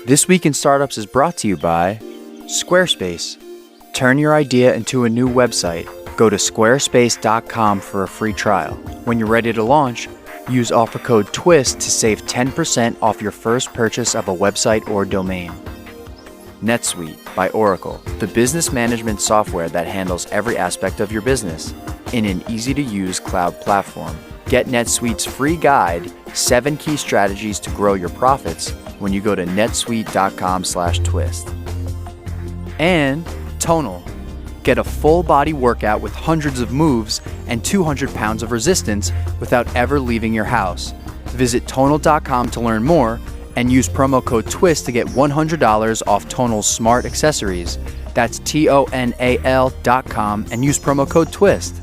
This Week in Startups is brought to you by Squarespace. Turn your idea into a new website. Go to squarespace.com for a free trial. When you're ready to launch, use offer code TWIST to save 10% off your first purchase of a website or domain. NetSuite by Oracle, the business management software that handles every aspect of your business in an easy-to-use cloud platform. Get NetSuite's free guide, 7 Key Strategies to Grow Your Profits, when you go to netsuite.com/twist. And Tonal. Get a full body workout with hundreds of moves and 200 pounds of resistance without ever leaving your house. Visit tonal.com to learn more and use promo code TWIST to get $100 off Tonal's smart accessories. That's TONAL.com and use promo code TWIST.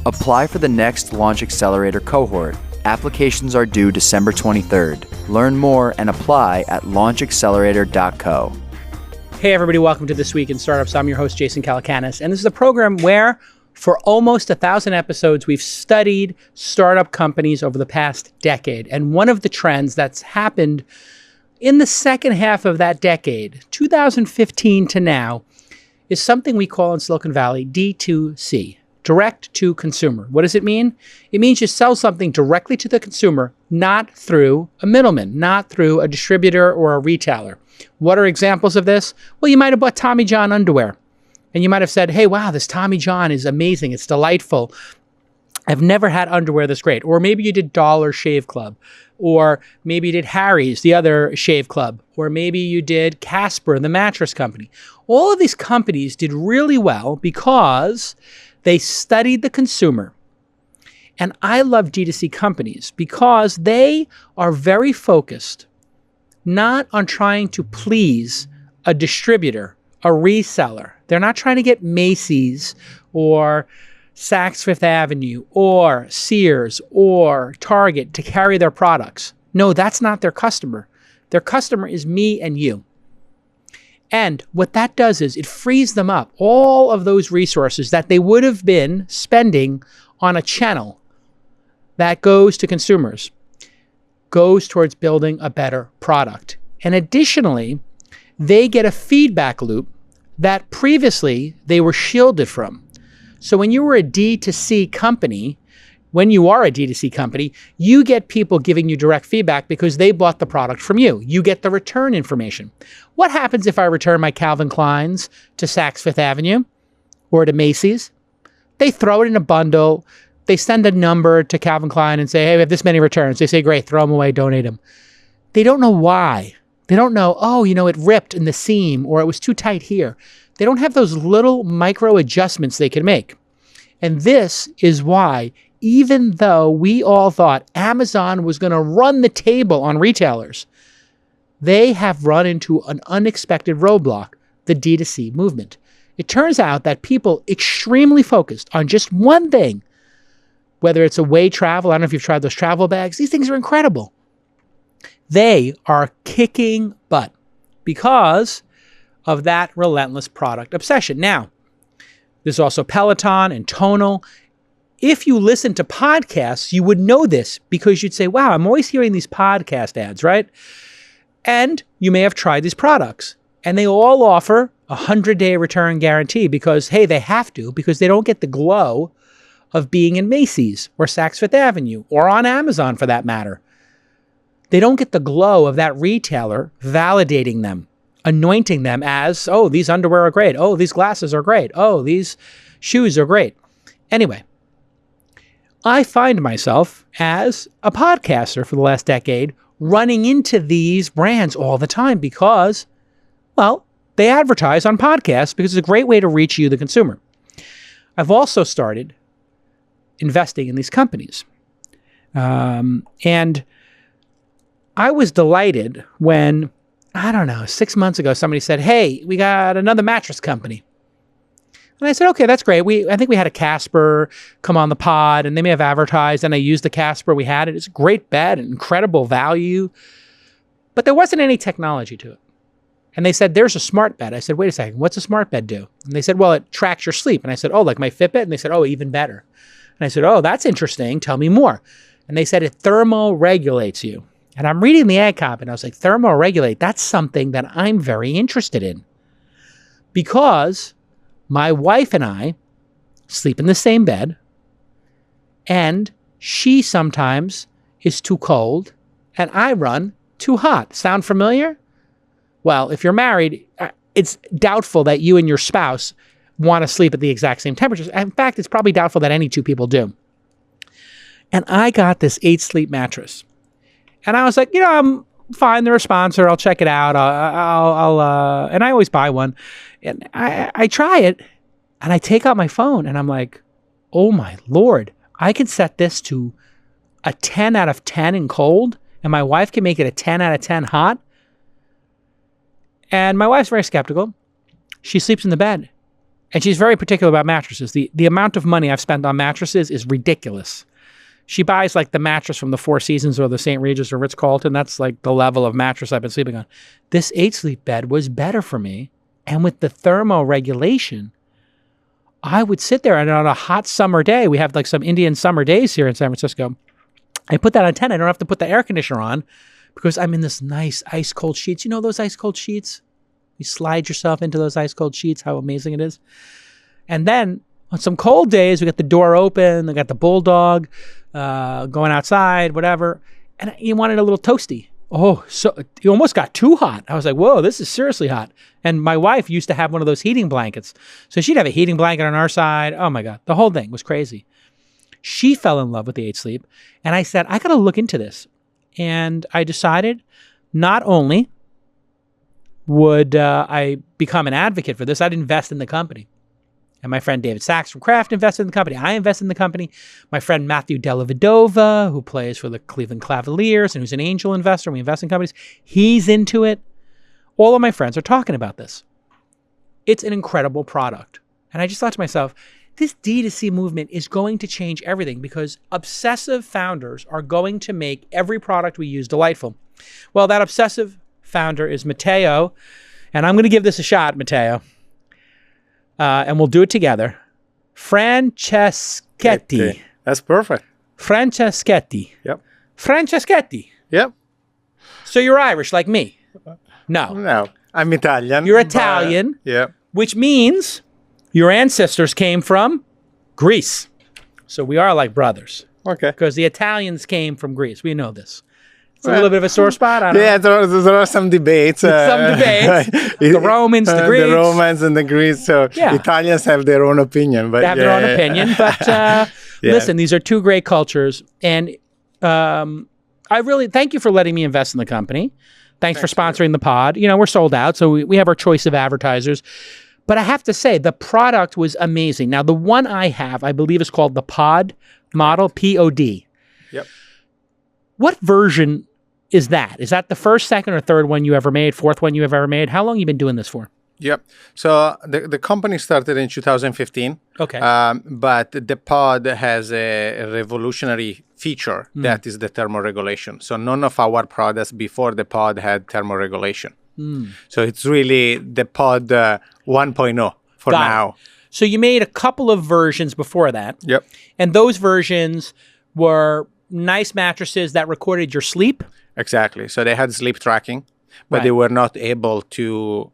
Apply for the next Launch Accelerator cohort. Applications are due December 23rd. Learn more and apply at launchaccelerator.co. Hey everybody, welcome to This Week in Startups. I'm your host, Jason Calacanis, and this is a program where for almost 1,000 episodes, we've studied startup companies over the past decade. And one of the trends that's happened in the second half of that decade, 2015 to now, is something we call in Silicon Valley D2C, direct to consumer. What does it mean? It means you sell something directly to the consumer, not through a middleman, not through a distributor or a retailer. What are examples of this? Well, you might have bought Tommy John underwear. And you might have said, hey, wow, this Tommy John is amazing. It's delightful. I've never had underwear this great. Or maybe you did Dollar Shave Club. Or maybe you did Harry's, the other shave club. Or maybe you did Casper, the mattress company. All of these companies did really well because they studied the consumer. And I love D2C companies because they are very focused, not on trying to please a distributor, a reseller. They're not trying to get Macy's or Saks Fifth Avenue or Sears or Target to carry their products. No, that's not their customer. Their customer is me and you. And what that does is it frees them up. All of those resources that they would have been spending on a channel that goes to consumers goes towards building a better product. And additionally, they get a feedback loop that previously they were shielded from. So when you were a D2C company, when you are a D2C company, you get people giving you direct feedback because they bought the product from you. You get the return information. What happens if I return my Calvin Klein's to Saks Fifth Avenue or to Macy's? They throw it in a bundle. They send a number to Calvin Klein and say, hey, we have this many returns. They say, great, throw them away, donate them. They don't know why. They don't know, it ripped in the seam or it was too tight here. They don't have those little micro adjustments they can make. And this is why, even though we all thought Amazon was going to run the table on retailers, they have run into an unexpected roadblock, the D2C movement. It turns out that people extremely focused on just one thing, whether it's away travel, I don't know if you've tried those travel bags, these things are incredible. They are kicking butt because of that relentless product obsession. Now, there's also Peloton and Tonal. If you listen to podcasts, you would know this because you'd say, wow, I'm always hearing these podcast ads, right? And you may have tried these products. And they all offer a 100-day return guarantee because, hey, they have to because they don't get the glow of being in Macy's or Saks Fifth Avenue or on Amazon for that matter. They don't get the glow of that retailer validating them, anointing them as, oh, these underwear are great. Oh, these glasses are great. Oh, these shoes are great. Anyway, I find myself as a podcaster for the last decade running into these brands all the time because, well, they advertise on podcasts because it's a great way to reach you, the consumer. I've also started investing in these companies. And I was delighted when, 6 months ago, somebody said, hey, we got another mattress company. And I said, okay, that's great. I think we had a Casper come on the pod and they may have advertised and I used the Casper we had. It's a great bed, incredible value, but there wasn't any technology to it. And they said, there's a smart bed. I said, wait a second, what's a smart bed do? And they said, well, it tracks your sleep. And I said, oh, like my Fitbit? And they said, oh, even better. And I said, oh, that's interesting. Tell me more. And they said, it thermo regulates you. And I'm reading the ad copy, and I was like, thermoregulate, that's something that I'm very interested in. Because my wife and I sleep in the same bed, and she sometimes is too cold, and I run too hot. Sound familiar? Well, if you're married, it's doubtful that you and your spouse want to sleep at the exact same temperatures. In fact, it's probably doubtful that any two people do. And I got this 8 Sleep mattress. And I was like, I'm fine. They're a sponsor. I'll check it out. And I always buy one. And I try it, and I take out my phone, and I'm like, oh my Lord, I can set this to a 10 out of 10 in cold, and my wife can make it a 10 out of 10 hot. And my wife's very skeptical. She sleeps in the bed, and she's very particular about mattresses. The amount of money I've spent on mattresses is ridiculous. She buys like the mattress from the Four Seasons or the St. Regis or Ritz-Carlton. That's like the level of mattress I've been sleeping on. This 8 Sleep bed was better for me. And with the thermoregulation, I would sit there, and on a hot summer day, we have like some Indian summer days here in San Francisco. I put that on 10. I don't have to put the air conditioner on because I'm in this nice ice cold sheets. You know those ice cold sheets? You slide yourself into those ice cold sheets, how amazing it is. And then on some cold days, we got the door open, we got the bulldog going outside, whatever. And you wanted a little toasty. Oh, so you almost got too hot. I was like, whoa, this is seriously hot. And my wife used to have one of those heating blankets. So she'd have a heating blanket on our side. Oh my God, the whole thing was crazy. She fell in love with the 8 Sleep. And I said, I got to look into this. And I decided not only would I become an advocate for this, I'd invest in the company. And my friend David Sachs from Kraft invested in the company. I invested in the company. My friend Matthew Dellavedova, who plays for the Cleveland Cavaliers and who's an angel investor, we invest in companies, he's into it. All of my friends are talking about this. It's an incredible product. And I just thought to myself, this D2C movement is going to change everything because obsessive founders are going to make every product we use delightful. Well, that obsessive founder is Matteo. And I'm going to give this a shot, Matteo. And we'll do it together. Franceschetti. That's perfect. Franceschetti. Yep. Franceschetti. Yep. So you're Irish like me? No. No, I'm Italian. You're Italian. Yeah. Which means your ancestors came from Greece. So we are like brothers. Okay. Because the Italians came from Greece. We know this. It's a little bit of a sore spot. I don't know. There are some debates. The Romans, the Greeks. The Romans and the Greeks. So Yeah. Italians have their own opinion. But They have their own opinion. But listen, these are two great cultures. And I really thank you for letting me invest in the company. Thanks for sponsoring the pod. We're sold out, so we have our choice of advertisers. But I have to say, the product was amazing. Now, the one I have, I believe, is called the Pod model, P-O-D. Yep. What version is that? Is that the first, second, or third one you ever made, fourth one you have ever made? How long have you been doing this for? Yep. So the company started in 2015. Okay. But the pod has a revolutionary feature that is the thermoregulation. So none of our products before the pod had thermoregulation. So it's really the pod 1.0 for Got now. it. So you made a couple of versions before that. Yep. And those versions were nice mattresses that recorded your sleep. Exactly. So they had sleep tracking, but Right. they were not able to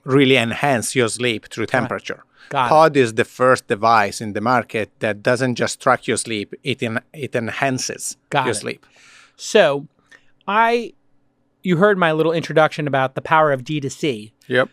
really enhance your sleep through temperature. Got it. Pod is the first device in the market that doesn't just track your sleep, it enhances Got your it. sleep. So you heard my little introduction about the power of D2C. Yep.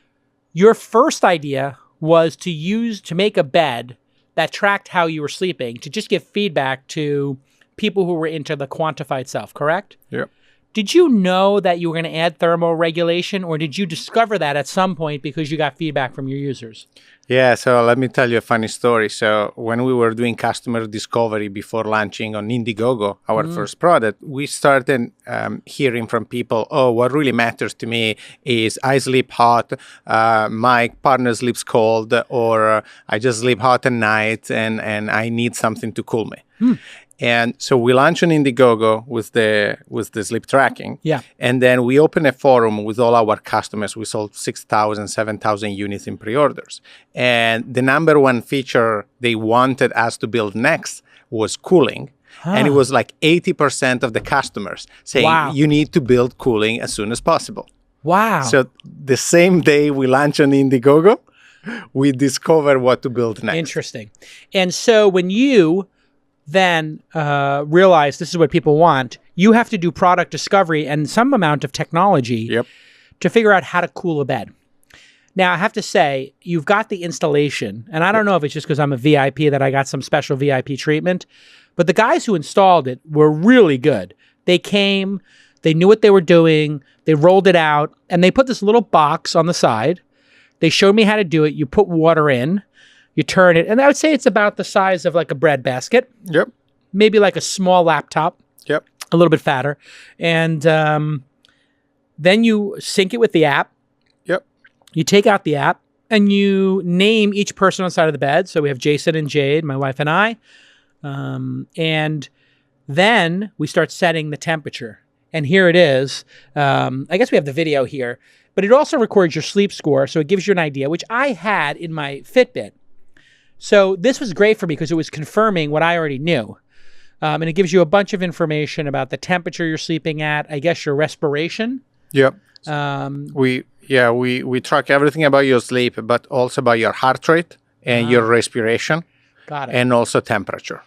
Your first idea was to make a bed that tracked how you were sleeping, to just give feedback to people who were into the quantified self, correct? Yep. Did you know that you were going to add thermoregulation, or did you discover that at some point because you got feedback from your users? Yeah, so let me tell you a funny story. So when we were doing customer discovery before launching on Indiegogo, our first product, we started hearing from people, oh, what really matters to me is I sleep hot, my partner sleeps cold, or I just sleep hot at night and I need something to cool me. And so we launched on Indiegogo with the sleep tracking. Yeah. And then we opened a forum with all our customers. We sold 6,000, 7,000 units in pre-orders. And the number one feature they wanted us to build next was cooling. And it was like 80% of the customers saying, Wow. you need to build cooling as soon as possible. Wow. So the same day we launch on Indiegogo, we discover what to build next. Interesting. And so when you then realize this is what people want, you have to do product discovery and some amount of technology Yep. to figure out how to cool a bed. Now, I have to say, you've got the installation, and I don't know if it's just because I'm a VIP that I got some special VIP treatment, but the guys who installed it were really good. They came, they knew what they were doing, they rolled it out, and they put this little box on the side. They showed me how to do it. You put water in, you turn it, and I would say it's about the size of like a bread basket, Yep. maybe like a small laptop, Yep. a little bit fatter. And then you sync it with the app. Yep. You take out the app and you name each person on the side of the bed. So we have Jason and Jade, my wife and I. And then we start setting the temperature. And here it is. I guess we have the video here. But it also records your sleep score, so it gives you an idea, which I had in my Fitbit. So this was great for me because it was confirming what I already knew. And it gives you a bunch of information about the temperature you're sleeping at, I guess your respiration. Yep. Um, We track everything about your sleep, but also about your heart rate and your respiration, got it. and also temperature.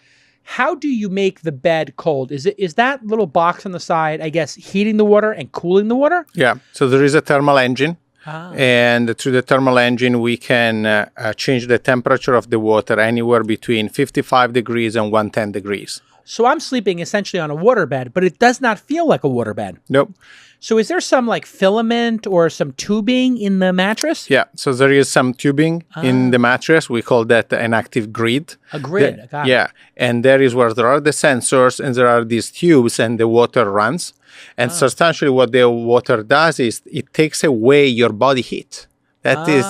How do you make the bed cold? Is that little box on the side, I guess, heating the water and cooling the water? Yeah. So there is a thermal engine, and through the thermal engine, we can change the temperature of the water anywhere between 55 degrees and 110 degrees. So I'm sleeping essentially on a water bed, but it does not feel like a water bed. Nope. So is there some like filament or some tubing in the mattress? Yeah. So there is some tubing in the mattress. We call that an active grid. A grid. Got it. Yeah. And there is where there are the sensors and there are these tubes and the water runs. And substantially what the water does is it takes away your body heat. That is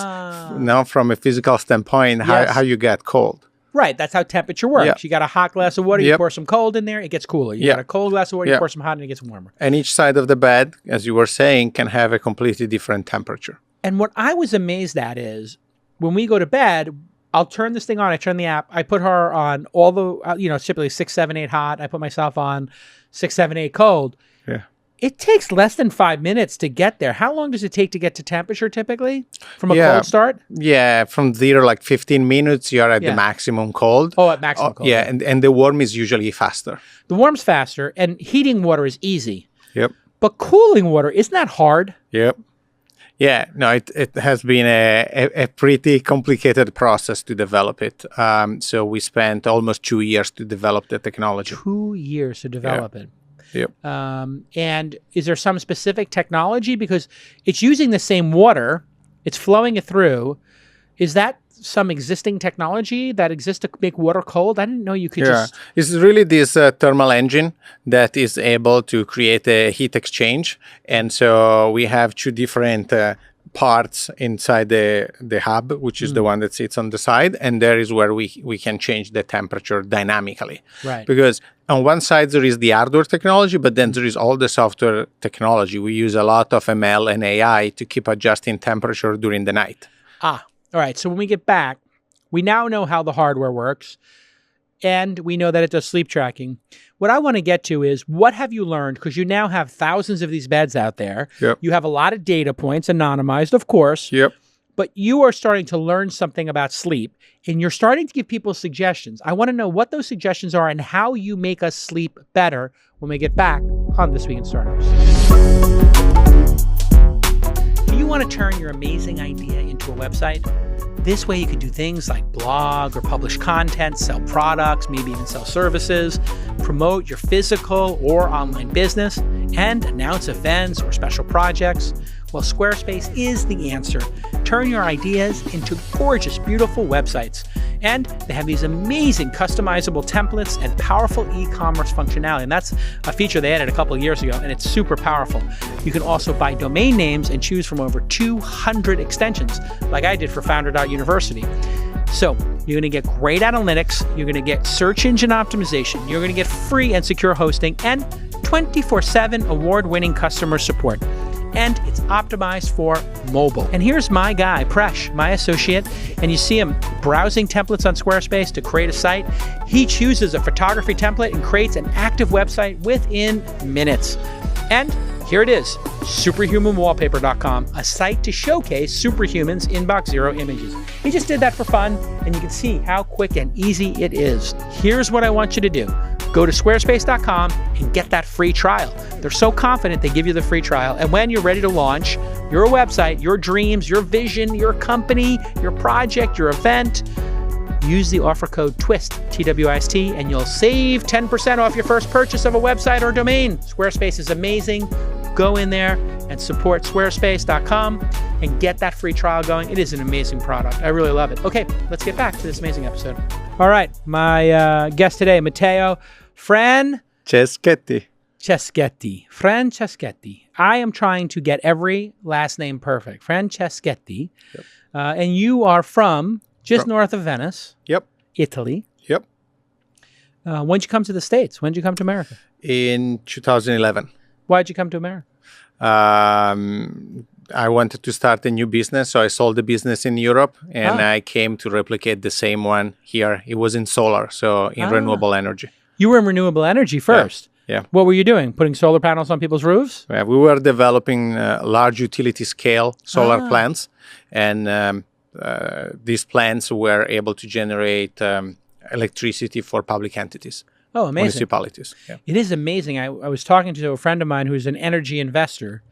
now from a physical standpoint, how you get cold. Right. That's how temperature works. Yeah. You got a hot glass of water, you Yep. pour some cold in there, it gets cooler. You Yeah. got a cold glass of water, you Yeah. pour some hot and it gets warmer. And each side of the bed, as you were saying, can have a completely different temperature. And what I was amazed at is when we go to bed, I'll turn this thing on. I turn the app. I put her on all the, it's typically 6, 7, 8 hot. I put myself on 6, 7, 8 cold. Yeah. It takes less than 5 minutes to get there. How long does it take to get to temperature typically from a Yeah. cold start? Yeah, from 0 like 15 minutes, you're at Yeah. the maximum cold. Oh, at maximum cold. Yeah, and the warm is usually faster. The warm's faster and heating water is easy. Yep. But cooling water, isn't that hard? Yep. Yeah, no, it has been a pretty complicated process to develop it. So we spent almost 2 years to develop the technology. 2 years to develop it. Yep. And is there some specific technology? Because it's using the same water, it's flowing it through. Is that some existing technology that exists to make water cold? I didn't know you could just... It's really this thermal engine that is able to create a heat exchange. And so we have two different parts inside the hub, which is the one that sits on the side. And there is where we can change the temperature dynamically. Right. Because on one side, there is the hardware technology, but then there is all the software technology. We use a lot of ML and AI to keep adjusting temperature during the night. All right. So when we get back, we now know how the hardware works, and we know that it does sleep tracking. What I want to get to is, what have you learned? Because you now have thousands of these beds out there. Yep. You have a lot of data points, anonymized, of course. Yep. But you are starting to learn something about sleep, and you're starting to give people suggestions. I want to know what those suggestions are and how you make us sleep better when we get back on This Week in Startups. Do you want to turn your amazing idea into a website? This way you can do things like blog or publish content, sell products, maybe even sell services, promote your physical or online business, and announce events or special projects. Well, Squarespace is the answer. Turn your ideas into gorgeous, beautiful websites. And they have these amazing customizable templates and powerful e-commerce functionality. And that's a feature they added a couple of years ago, and it's super powerful. You can also buy domain names and choose from over 200 extensions, like I did for Founder.University. So you're going to get great analytics, you're going to get search engine optimization, you're going to get free and secure hosting, and 24/7 award-winning customer support. and it's optimized for mobile. And here's my guy, Presh, my associate, and you see him browsing templates on Squarespace to create a site. He chooses a photography template and creates an active website within minutes. And here it is, superhumanwallpaper.com, a site to showcase Superhuman's Inbox Zero images. He just did that for fun, and you can see how quick and easy it is. Here's what I want you to do. Go to squarespace.com and get that free trial. They're so confident they give you the free trial. And when you're ready to launch your website, your dreams, your vision, your company, your project, your event, use the offer code TWIST, T-W-I-S-T, and you'll save 10% off your first purchase of a website or domain. Squarespace is amazing. Go in there and support squarespace.com and get that free trial going. It is an amazing product. I really love it. Okay, let's get back to this amazing episode. All right, my guest today, Matteo Franceschetti. Franceschetti. I am trying to get every last name perfect. Franceschetti. Yep. And you are from just north of Venice. Yep. Italy. Yep. When did you come to the States? When did you come to America? In 2011. Why did you come to America? I wanted to start a new business, so I sold the business in Europe, and I came to replicate the same one here. It was in solar, so in renewable energy. You were in renewable energy first. Yeah. What were you doing? Putting solar panels on people's roofs? Yeah, we were developing large utility scale solar plants, and these plants were able to generate electricity for public entities. Oh, amazing. Municipalities. Yeah. It is amazing. I was talking to a friend of mine who's an energy investor.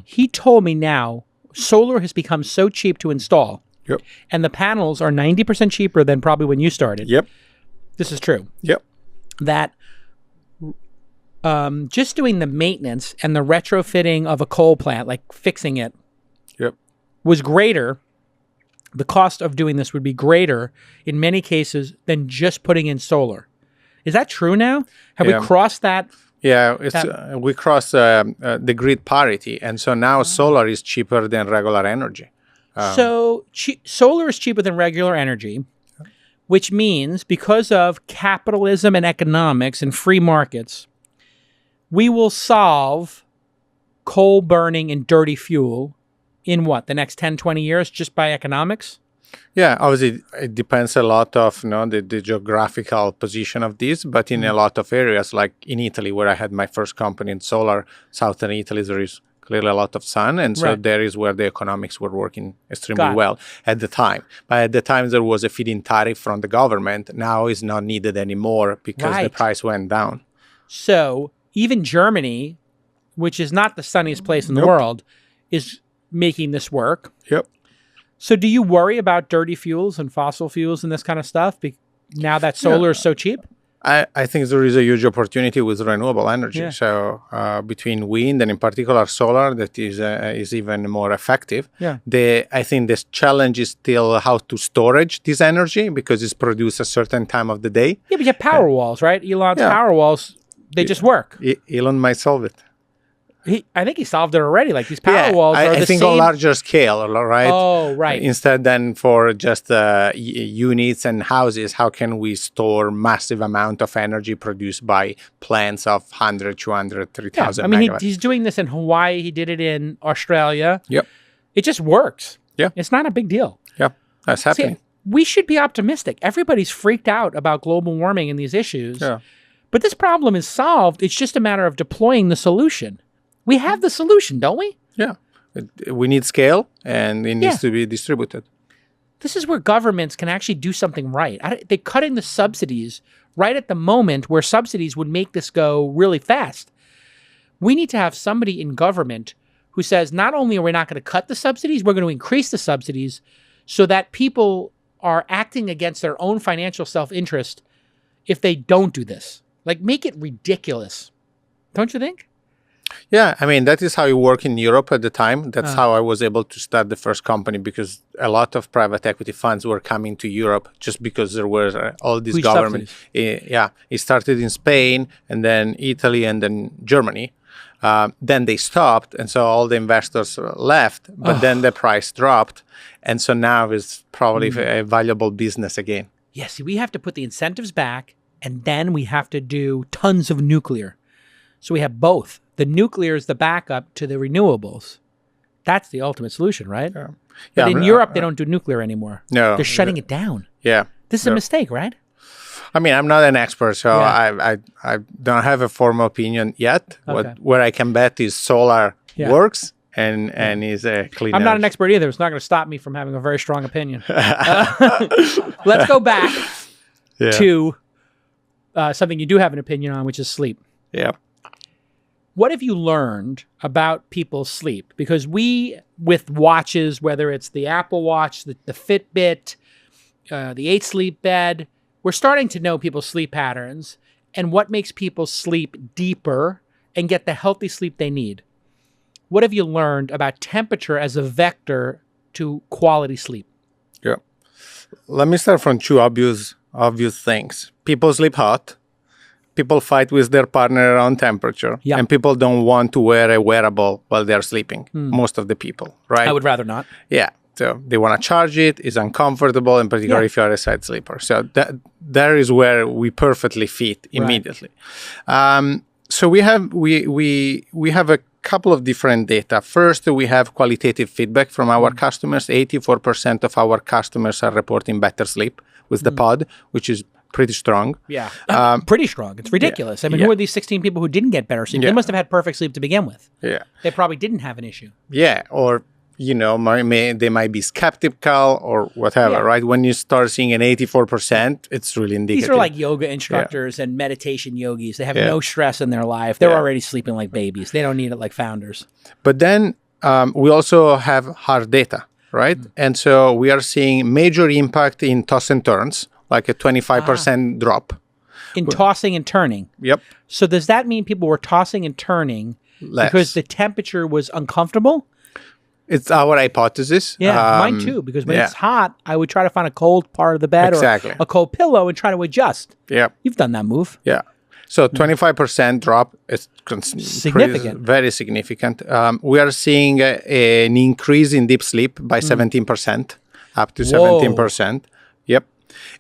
He told me now solar has become so cheap to install. Yep. And the panels are 90% cheaper than probably when you started. Yep. This is true. Yep. That just doing the maintenance and the retrofitting of a coal plant, like fixing it, was greater. The cost of doing this would be greater in many cases than just putting in solar. Is that true now? Have we crossed that? Yeah, we crossed the grid parity, and so now solar is cheaper than regular energy. So solar is cheaper than regular energy, which means because of capitalism and economics and free markets, we will solve coal burning and dirty fuel in what, the next 10, 20 years just by economics? Yeah, obviously it depends a lot of the geographical position of this, but in a lot of areas, like in Italy, where I had my first company in solar, southern Italy, there is clearly a lot of sun, and so there is where the economics were working extremely well at the time. But at the time, there was a feed-in tariff from the government. Now it's not needed anymore because the price went down. So even Germany, which is not the sunniest place in the world, is making this work. Yep. So do you worry about dirty fuels and fossil fuels and this kind of stuff now that solar is so cheap? I think there is a huge opportunity with renewable energy. Yeah. So between wind and in particular solar, that is even more effective. Yeah. I think this challenge is still how to storage this energy because it's produced a certain time of the day. Yeah, but you have power walls, right? Elon's power walls, they just work. Elon might solve it. I think he solved it already. Like these power walls are the same. I think on larger scale, right? Oh, right. Instead than for just units and houses, how can we store massive amount of energy produced by plants of 100, 200, 3,000 megawatts? He's doing this in Hawaii. He did it in Australia. Yep. It just works. Yeah. It's not a big deal. Yeah, that's happening. See, we should be optimistic. Everybody's freaked out about global warming and these issues. Yeah. But this problem is solved. It's just a matter of deploying the solution. We have the solution, don't we? Yeah. We need scale, and it needs to be distributed. This is where governments can actually do something right. They're cutting the subsidies right at the moment where subsidies would make this go really fast. We need to have somebody in government who says, not only are we not going to cut the subsidies, we're going to increase the subsidies so that people are acting against their own financial self-interest if they don't do this. Like, make it ridiculous. Don't you think? Yeah, I mean, that is how it worked in Europe at the time. That's how I was able to start the first company, because a lot of private equity funds were coming to Europe just because there were all these government. It started in Spain and then Italy and then Germany. Then they stopped, and so all the investors left, but then the price dropped. And so now it's probably a valuable business again. Yeah, see, we have to put the incentives back, and then we have to do tons of nuclear. So we have both. The nuclear is the backup to the renewables. That's the ultimate solution, right? Yeah. But in Europe, they don't do nuclear anymore. No. They're shutting it down. Yeah. This is a mistake, right? I mean, I'm not an expert, so I don't have a formal opinion yet. Okay. Where I can bet is solar works and is a clean. I'm not an expert either. It's not going to stop me from having a very strong opinion. Let's go back to something you do have an opinion on, which is sleep. Yeah. What have you learned about people's sleep? Because we, with watches, whether it's the Apple Watch, the Fitbit, the 8 Sleep Bed, we're starting to know people's sleep patterns and what makes people sleep deeper and get the healthy sleep they need. What have you learned about temperature as a vector to quality sleep? Yeah. Let me start from two obvious things. People sleep hot. People fight with their partner around temperature. Yeah. And people don't want to wear a wearable while they're sleeping. Most of the people, right? I would rather not. Yeah. So they want to charge it. It's uncomfortable, in particular if you're a side sleeper. So that is where we perfectly fit immediately. Right. So we have a couple of different data. First, we have qualitative feedback from our customers. 84% of our customers are reporting better sleep with the pod, which is pretty strong. Yeah. Pretty strong. It's ridiculous. I mean, who are these 16 people who didn't get better sleep? They must have had perfect sleep to begin with. Yeah. They probably didn't have an issue. Yeah. Or, they might be skeptical or whatever, right? When you start seeing an 84%, it's really indicative. These are like yoga instructors and meditation yogis. They have no stress in their life. They're already sleeping like babies. They don't need it like founders. But then we also have hard data, right? And so we are seeing major impact in toss and turns, like a 25% drop. In tossing and turning? Yep. So does that mean people were tossing and turning because the temperature was uncomfortable? It's our hypothesis. Yeah, mine too, because when it's hot, I would try to find a cold part of the bed or a cold pillow and try to adjust. Yeah. You've done that move. Yeah. So 25% drop is significant. Very significant. We are seeing an increase in deep sleep by 17%, up to 17%. Yep.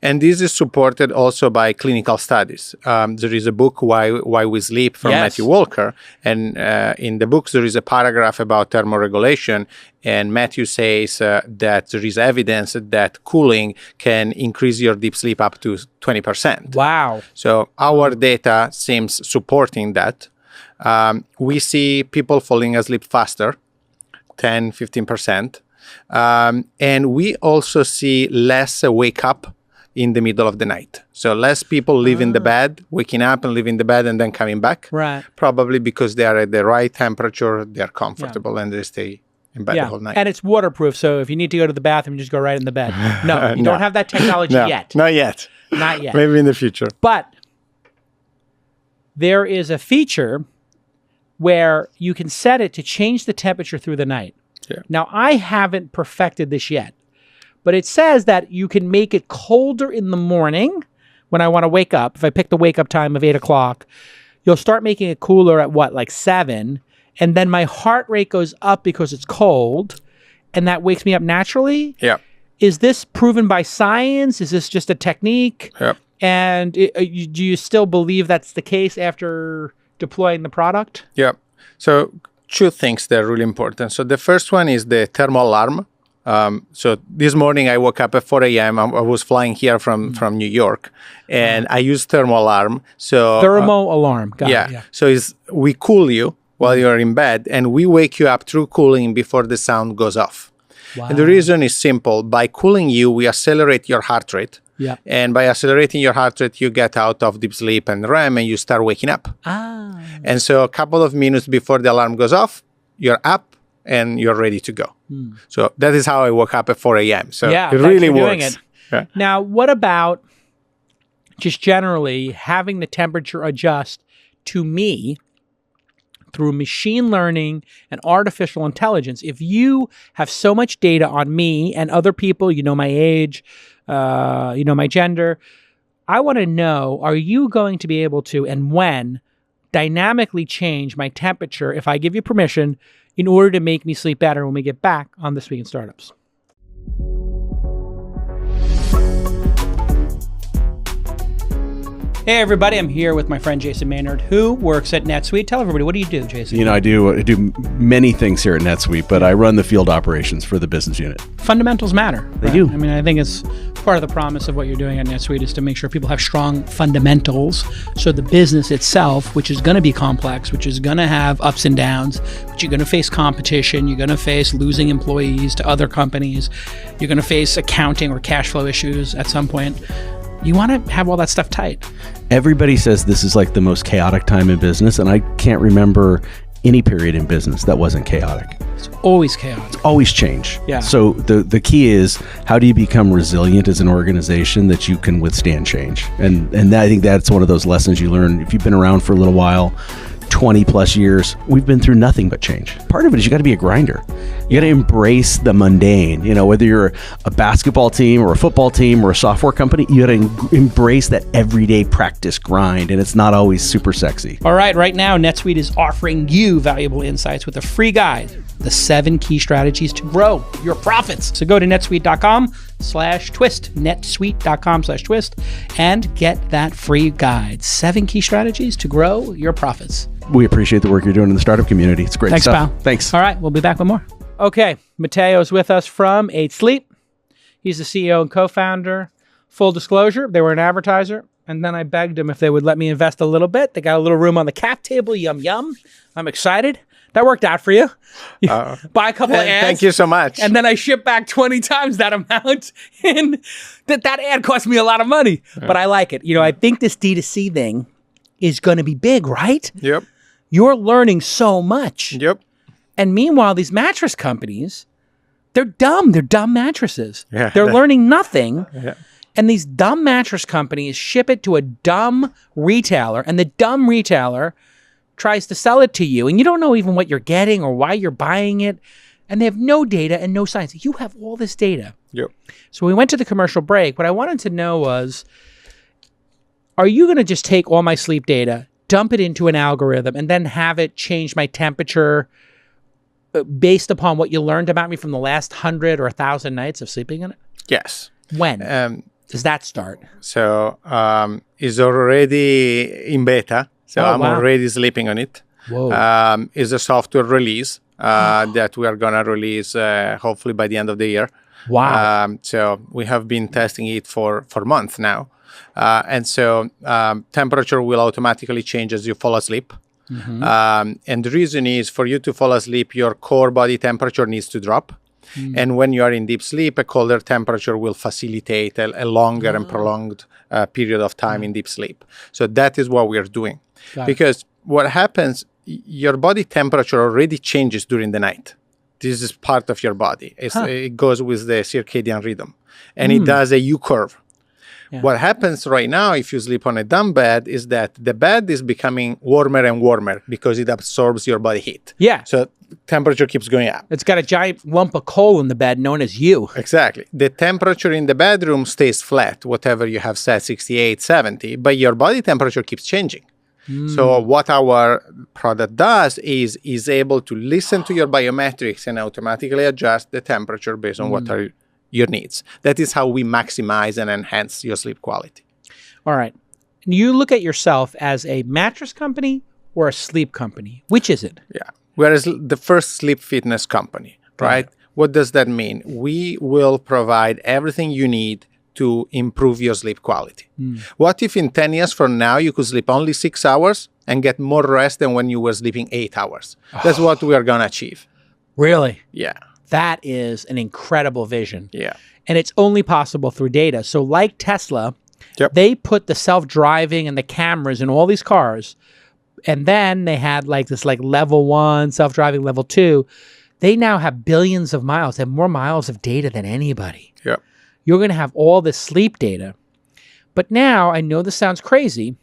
And this is supported also by clinical studies. There is a book, Why We Sleep, from Matthew Walker. And in the book, there is a paragraph about thermoregulation. And Matthew says that there is evidence that cooling can increase your deep sleep up to 20%. Wow. So our data seems supporting that. We see people falling asleep faster, 10, 15%. And we also see less wake up in the middle of the night. So less people live in the bed, waking up and leaving the bed and then coming back. Right. Probably because they are at the right temperature, they're comfortable, and they stay in bed the whole night. And it's waterproof, so if you need to go to the bathroom, just go right in the bed. No, you don't have that technology yet. Not yet. Not yet. Maybe in the future. But there is a feature where you can set it to change the temperature through the night. Yeah. Now, I haven't perfected this yet, but it says that you can make it colder in the morning when I want to wake up. If I pick the wake up time of 8 o'clock, you'll start making it cooler at like 7. And then my heart rate goes up because it's cold. And that wakes me up naturally. Yeah. Is this proven by science? Is this just a technique? Yeah. And do you still believe that's the case after deploying the product? Yeah. So two things that are really important. So the first one is the thermal alarm. So this morning I woke up at 4 a.m. I was flying here from New York, and I used thermal alarm. So thermo alarm. Got it, yeah. So we cool you while you're in bed, and we wake you up through cooling before the sound goes off. Wow. And the reason is simple. By cooling you, we accelerate your heart rate. Yeah. And by accelerating your heart rate, you get out of deep sleep and REM, and you start waking up. Ah. And so a couple of minutes before the alarm goes off, you're up and you're ready to go. So that is how I woke up at 4 a.m. So it really works. Yeah. Now, what about just generally having the temperature adjust to me through machine learning and artificial intelligence? If you have so much data on me and other people, you know my age, you know my gender, I want to know, are you going to be able to, and when, dynamically change my temperature if I give you permission in order to make me sleep better when we get back on This Week in Startups? Hey everybody, I'm here with my friend Jason Maynard, who works at NetSuite. Tell everybody, what do you do, Jason? You know, I do many things here at NetSuite, but I run the field operations for the business unit. Fundamentals matter. They do. I mean, I think it's part of the promise of what you're doing at NetSuite is to make sure people have strong fundamentals. So the business itself, which is going to be complex, which is going to have ups and downs, but you're going to face competition, you're going to face losing employees to other companies, you're going to face accounting or cash flow issues at some point. You want to have all that stuff tight. Everybody says this is like the most chaotic time in business, and I can't remember any period in business that wasn't chaotic. It's always chaotic. Always change. Yeah. So the key is, how do you become resilient as an organization that you can withstand change? And I think that's one of those lessons you learn if you've been around for a little while. 20 plus years, we've been through nothing but change. Part of it is you got to be a grinder. You got to embrace the mundane. You know, whether you're a basketball team or a football team or a software company, you got to embrace that everyday practice grind, and it's not always super sexy. All right now, NetSuite is offering you valuable insights with a free guide, the 7 key strategies to grow your profits. So go to netsuite.com/twist, netsuite.com/twist, and get that free guide. 7 key strategies to grow your profits. We appreciate the work you're doing in the startup community. It's great Thanks, stuff. pal. Thanks. All right, we'll be back with more. Okay, Matteo's with us from 8 Sleep. He's the CEO and co-founder. Full disclosure, they were an advertiser, and then I begged them if they would let me invest a little bit. They got a little room on the cap table. Yum, yum. I'm excited. That worked out for you. Buy a couple of ads. Thank you so much. And then I ship back 20 times that amount. And that ad cost me a lot of money. But I like it. You know, I think this D2C thing is going to be big, right? Yep. You're learning so much. Yep. And meanwhile, these mattress companies, they're dumb. They're dumb mattresses. Yeah. They're learning nothing. Yeah. And these dumb mattress companies ship it to a dumb retailer. And the dumb retailer tries to sell it to you. And you don't know even what you're getting or why you're buying it. And they have no data and no science. You have all this data. Yep. So we went to the commercial break. What I wanted to know was, are you going to just take all my sleep data, dump it into an algorithm, and then have it change my temperature based upon what you learned about me from the last 100 or 1,000 nights of sleeping in it? Yes. When does that start? So it's already in beta. So I'm already sleeping on it. Whoa. It's a software release that we are going to release hopefully by the end of the year. Wow. So we have been testing it for months now. And so temperature will automatically change as you fall asleep. Mm-hmm. And the reason is, for you to fall asleep, your core body temperature needs to drop. Mm. And when you are in deep sleep, a colder temperature will facilitate a longer and prolonged period of time in deep sleep. So that is what we are doing. Because what happens, your body temperature already changes during the night. This is part of your body. It goes with the circadian rhythm. And it does a U-curve. Yeah. What happens right now, if you sleep on a dumb bed, is that the bed is becoming warmer and warmer because it absorbs your body heat. Yeah. So temperature keeps going up. It's got a giant lump of coal in the bed known as you. Exactly. The temperature in the bedroom stays flat, whatever you have set, 68, 70, but your body temperature keeps changing. So what our product does is able to listen to your biometrics and automatically adjust the temperature based on what are your needs. That is how we maximize and enhance your sleep quality. All right. You look at yourself as a mattress company or a sleep company. Which is it? Yeah. Whereas the first sleep fitness company, right? What does that mean? We will provide everything you need to improve your sleep quality. What if in 10 years from now, you could sleep only 6 hours and get more rest than when you were sleeping 8 hours? That's what we are going to achieve. Really? Yeah. That is an incredible vision. Yeah. And it's only possible through data. So like Tesla, they put the self-driving and the cameras in all these cars. And then they had like this like level 1, self-driving level 2. They now have billions of miles. They have more miles of data than anybody. Yeah. You're going to have all this sleep data. But now, I know this sounds crazy,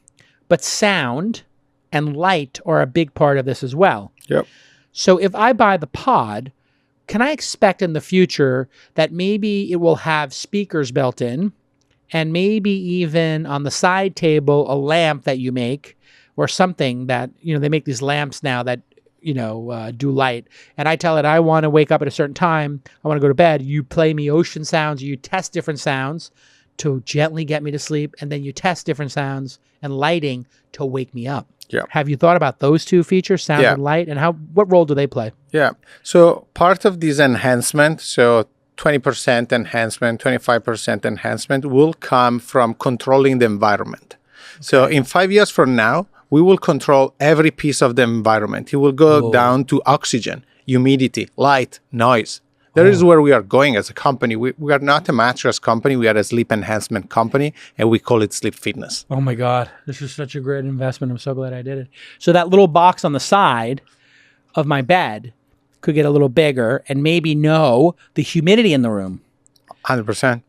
but sound and light are a big part of this as well. Yep. So if I buy the pod, can I expect in the future that maybe it will have speakers built in and maybe even on the side table a lamp that you make or something that, you know, they make these lamps now that, you know, do light. And I tell it, I want to wake up at a certain time. I want to go to bed. You play me ocean sounds. You test different sounds to gently get me to sleep, and then you test different sounds and lighting to wake me up. Yeah. Have you thought about those two features, sound and light, and what role do they play? Yeah. So part of this enhancement, so 20% enhancement, 25% enhancement will come from controlling the environment. Okay. So in 5 years from now, we will control every piece of the environment. It will go down to oxygen, humidity, light, noise. That is where we are going as a company. We are not a mattress company. We are a sleep enhancement company, and we call it sleep fitness. Oh, my God. This is such a great investment. I'm so glad I did it. So that little box on the side of my bed could get a little bigger and maybe know the humidity in the room. 100%.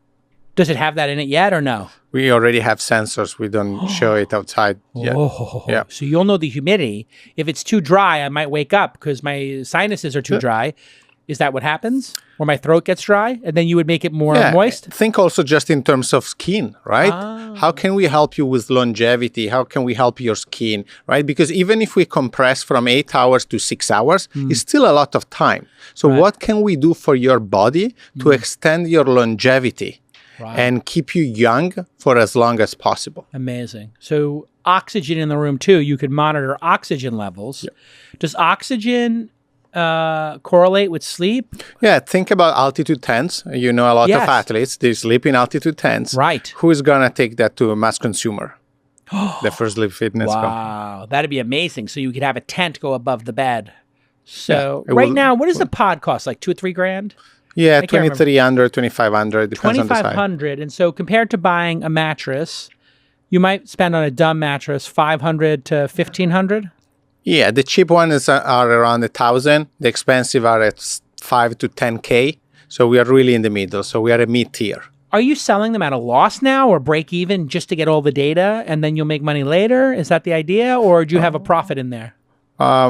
Does it have that in it yet or no? We already have sensors. We don't show it outside yet. Yeah. So you'll know the humidity. If it's too dry, I might wake up because my sinuses are too dry. Is that what happens? Or my throat gets dry and then you would make it more moist? Think also just in terms of skin, right? How can we help you with longevity? How can we help your skin, right? Because even if we compress from 8 hours to 6 hours, it's still a lot of time. So what can we do for your body to extend your longevity and keep you young for as long as possible? Amazing. So oxygen in the room too, you could monitor oxygen levels. Yep. Does oxygen correlate with sleep? Yeah, think about altitude tents. You know, a lot of athletes, they sleep in altitude tents. Right. Who is going to take that to a mass consumer? The first sleep fitness company. Wow, that'd be amazing. So you could have a tent go above the bed. So now, what does the pod cost? Like $2 or $3 grand? Yeah, 2,300, 2,500, depends on the size. 2,500. And so compared to buying a mattress, you might spend on a dumb mattress $500 to $1,500? Yeah, the cheap ones are around 1,000. The expensive are at 5 to 10K. So we are really in the middle. So we are a mid-tier. Are you selling them at a loss now or break even just to get all the data and then you'll make money later? Is that the idea? Or do you have a profit in there?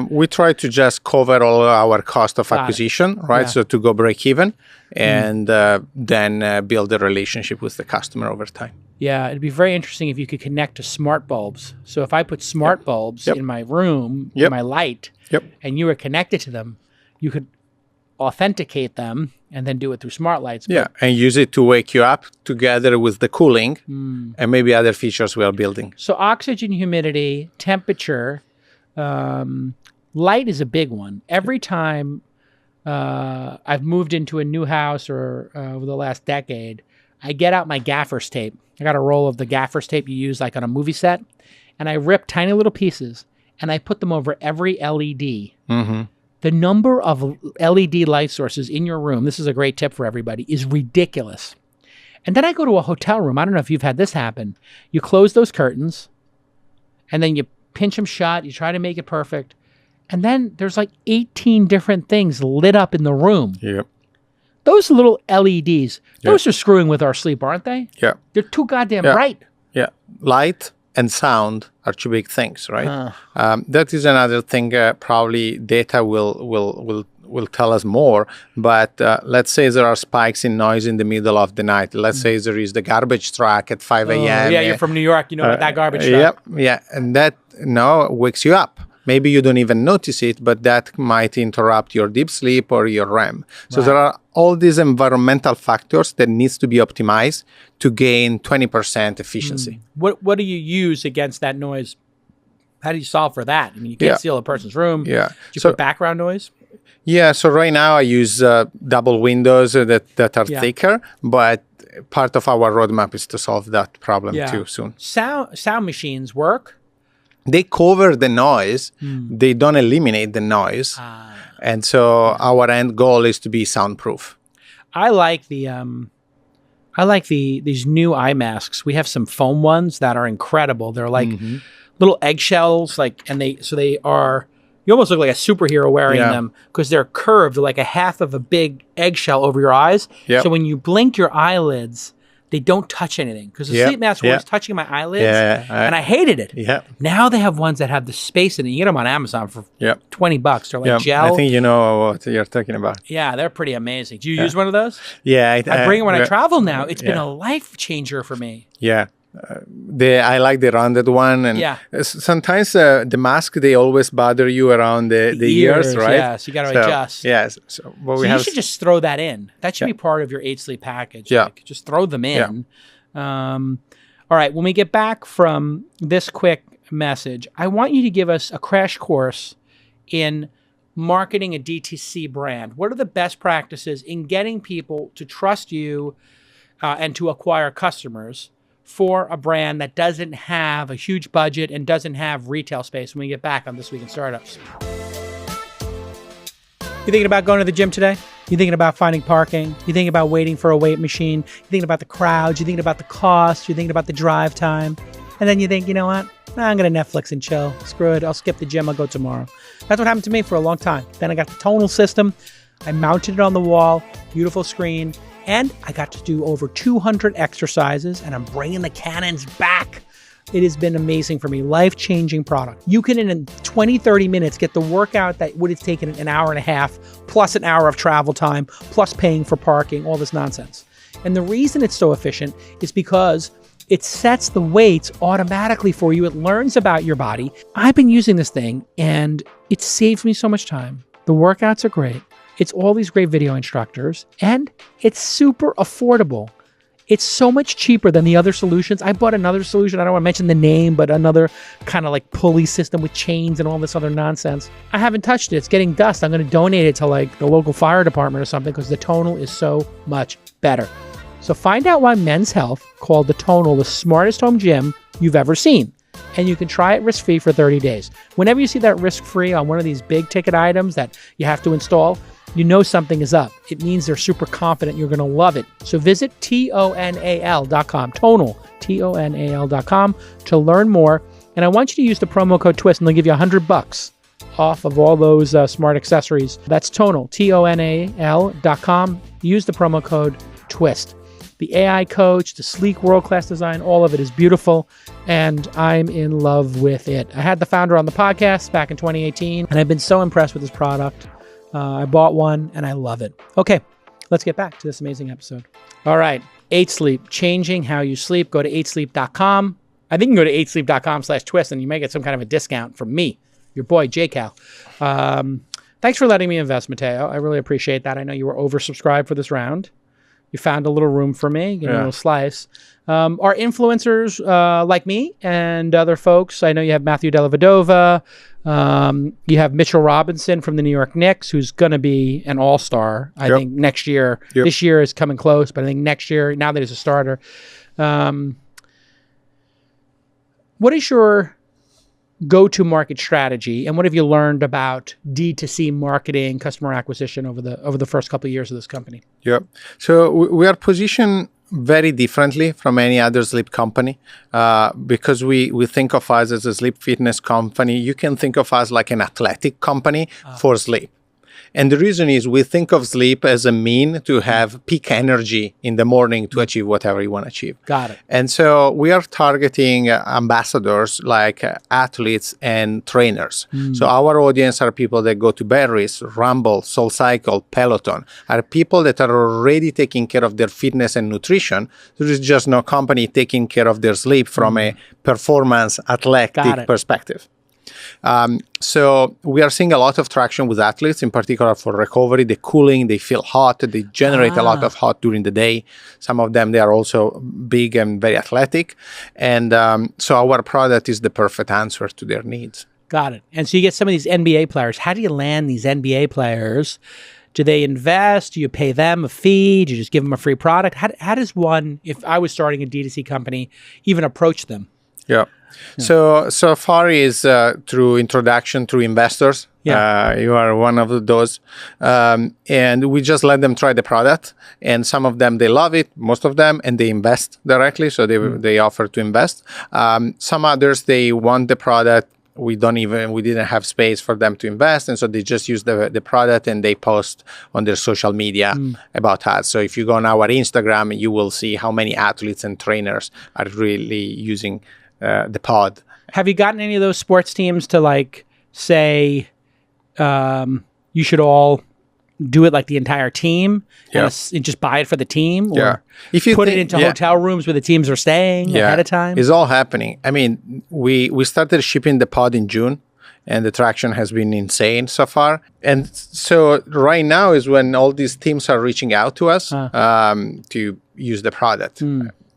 We try to just cover all our cost of acquisition, right? Yeah. So to go break even and then build a relationship with the customer over time. Yeah, it'd be very interesting if you could connect to smart bulbs. So if I put smart bulbs in my room, in my light, and you were connected to them, you could authenticate them and then do it through smart lights. Yeah, and use it to wake you up together with the cooling and maybe other features we are building. So oxygen, humidity, temperature, light is a big one. Every time I've moved into a new house or over the last decade, I get out my gaffer's tape. I got a roll of the gaffer's tape you use like on a movie set, and I rip tiny little pieces, and I put them over every LED. The number of LED light sources in your room, this is a great tip for everybody, is ridiculous. And then I go to a hotel room. I don't know if you've had this happen. You close those curtains, and then you pinch them shut. You try to make it perfect. And then there's like 18 different things lit up in the room. Yep. Those little LEDs, those are screwing with our sleep, aren't they? Yeah. They're too goddamn bright. Yeah. Light and sound are two big things, right? That is another thing. Probably data will tell us more. But let's say there are spikes in noise in the middle of the night. Let's say there is the garbage truck at 5 a.m. Yeah, you're from New York. You know about that garbage truck. Yeah. And that wakes you up. Maybe you don't even notice it, but that might interrupt your deep sleep or your REM. So there are all these environmental factors that needs to be optimized to gain 20% efficiency. What do you use against that noise? How do you solve for that? I mean, you can't steal a person's room. Yeah. Do you put background noise? Yeah. So right now I use double windows that are thicker, but part of our roadmap is to solve that problem too soon. Sound machines work. They cover the noise. They don't eliminate the noise. And so our end goal is to be soundproof. I like these new eye masks. We have some foam ones that are incredible. They're like little eggshells, they are. You almost look like a superhero wearing them because they're curved like a half of a big eggshell over your eyes. Yep. So when you blink your eyeyelids, they don't touch anything because the sleep mask was touching my eyelids and I hated it. Now they have ones that have the space in it. You get them on Amazon for $20. They're like gel. I think you know what you're talking about. Yeah, they're pretty amazing. Do you use one of those? Yeah. I bring it when I travel now. It's been a life changer for me. Yeah. I like the rounded one, and sometimes the mask, they always bother you around the ears, right? Yeah, so you got to adjust. Yes. You should just throw that in. That should be part of your 8 sleep package. Yeah. Like, just throw them in. All right, when we get back from this quick message, I want you to give us a crash course in marketing a DTC brand. What are the best practices in getting people to trust you and to acquire customers for a brand that doesn't have a huge budget and doesn't have retail space when we get back on This Week in Startups? You thinking about going to the gym today? You thinking about finding parking? You thinking about waiting for a weight machine? You thinking about the crowds? You thinking about the cost? You thinking about the drive time? And then you think, you know what? I'm going to Netflix and chill. Screw it. I'll skip the gym. I'll go tomorrow. That's what happened to me for a long time. Then I got the tonal system. I mounted it on the wall. Beautiful screen. And I got to do over 200 exercises, and I'm bringing the cannons back. It has been amazing for me. Life-changing product. You can, in 20, 30 minutes, get the workout that would have taken an hour and a half, plus an hour of travel time, plus paying for parking, all this nonsense. And the reason it's so efficient is because it sets the weights automatically for you. It learns about your body. I've been using this thing, and it saves me so much time. The workouts are great. It's all these great video instructors, and it's super affordable. It's so much cheaper than the other solutions. I bought another solution. I don't want to mention the name, but another kind of like pulley system with chains and all this other nonsense. I haven't touched it. It's getting dust. I'm going to donate it to like the local fire department or something because the Tonal is so much better. So find out why Men's Health called the Tonal the smartest home gym you've ever seen. And you can try it risk-free for 30 days. Whenever you see that risk-free on one of these big ticket items that you have to install, you know something is up. It means they're super confident you're going to love it. So visit tonal.com, Tonal, tonal.com to learn more. And I want you to use the promo code TWIST, and they'll give you $100 off of all those smart accessories. That's Tonal, tonal.com. Use the promo code TWIST. The AI coach, the sleek world-class design, all of it is beautiful, and I'm in love with it. I had the founder on the podcast back in 2018, and I've been so impressed with this product. I bought one, and I love it. Okay, let's get back to this amazing episode. All right, 8 Sleep, changing how you sleep. Go to 8sleep.com. I think you can go to 8sleep.com/twist, and you may get some kind of a discount from me, your boy, J-Cal. Thanks for letting me invest, Matteo. I really appreciate that. I know you were oversubscribed for this round. You found a little room for me, a little slice. Our influencers like me and other folks, I know you have Matthew Della Vedova. You have Mitchell Robinson from the New York Knicks, who's going to be an all-star, I think, next year. Yep. This year is coming close, but I think next year, now that he's a starter. What is your go-to-market strategy, and what have you learned about D2C marketing, customer acquisition over the first couple of years of this company? Yeah. So we are positioned very differently from any other sleep company because we think of us as a sleep fitness company. You can think of us like an athletic company for sleep. And the reason is we think of sleep as a mean to have peak energy in the morning to achieve whatever you want to achieve. Got it. And so we are targeting ambassadors like athletes and trainers. So our audience are people that go to Berries, Rumble, SoulCycle, Peloton, are people that are already taking care of their fitness and nutrition. There is just no company taking care of their sleep from a performance athletic perspective. So we are seeing a lot of traction with athletes, in particular for recovery. The cooling, they feel hot, they generate a lot of hot during the day. Some of them, they are also big and very athletic. And so our product is the perfect answer to their needs. Got it. And so you get some of these NBA players. How do you land these NBA players? Do they invest? Do you pay them a fee? Do you just give them a free product? How does one, if I was starting a D2C company, even approach them? Yeah. So far is through introduction through investors. Yeah. You are one of those. And we just let them try the product. And some of them, they love it, most of them, and they invest directly. So they offer to invest. Some others, they want the product. We didn't have space for them to invest. And so they just use the product and they post on their social media about us. So if you go on our Instagram, you will see how many athletes and trainers are really using the pod. Have you gotten any of those sports teams to like say you should all do it like the entire team and just buy it for the team, or if you put it into hotel rooms where the teams are staying ahead of time? It's all happening. I mean, we started shipping the pod in June, and the traction has been insane so far. And so right now is when all these teams are reaching out to us to use the product.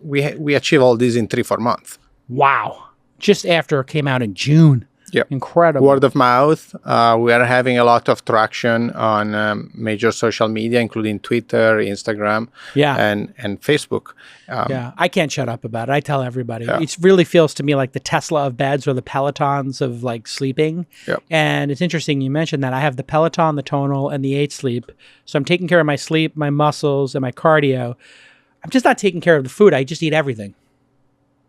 we achieve all this in 3-4 months. Wow. Just after it came out in June. Yep. Incredible. Word of mouth. We are having a lot of traction on major social media, including Twitter, Instagram, and Facebook. I can't shut up about it. I tell everybody. It really feels to me like the Tesla of beds or the Pelotons of like sleeping. Yep. And it's interesting you mentioned that. I have the Peloton, the Tonal, and the 8 Sleep. So I'm taking care of my sleep, my muscles, and my cardio. I'm just not taking care of the food. I just eat everything.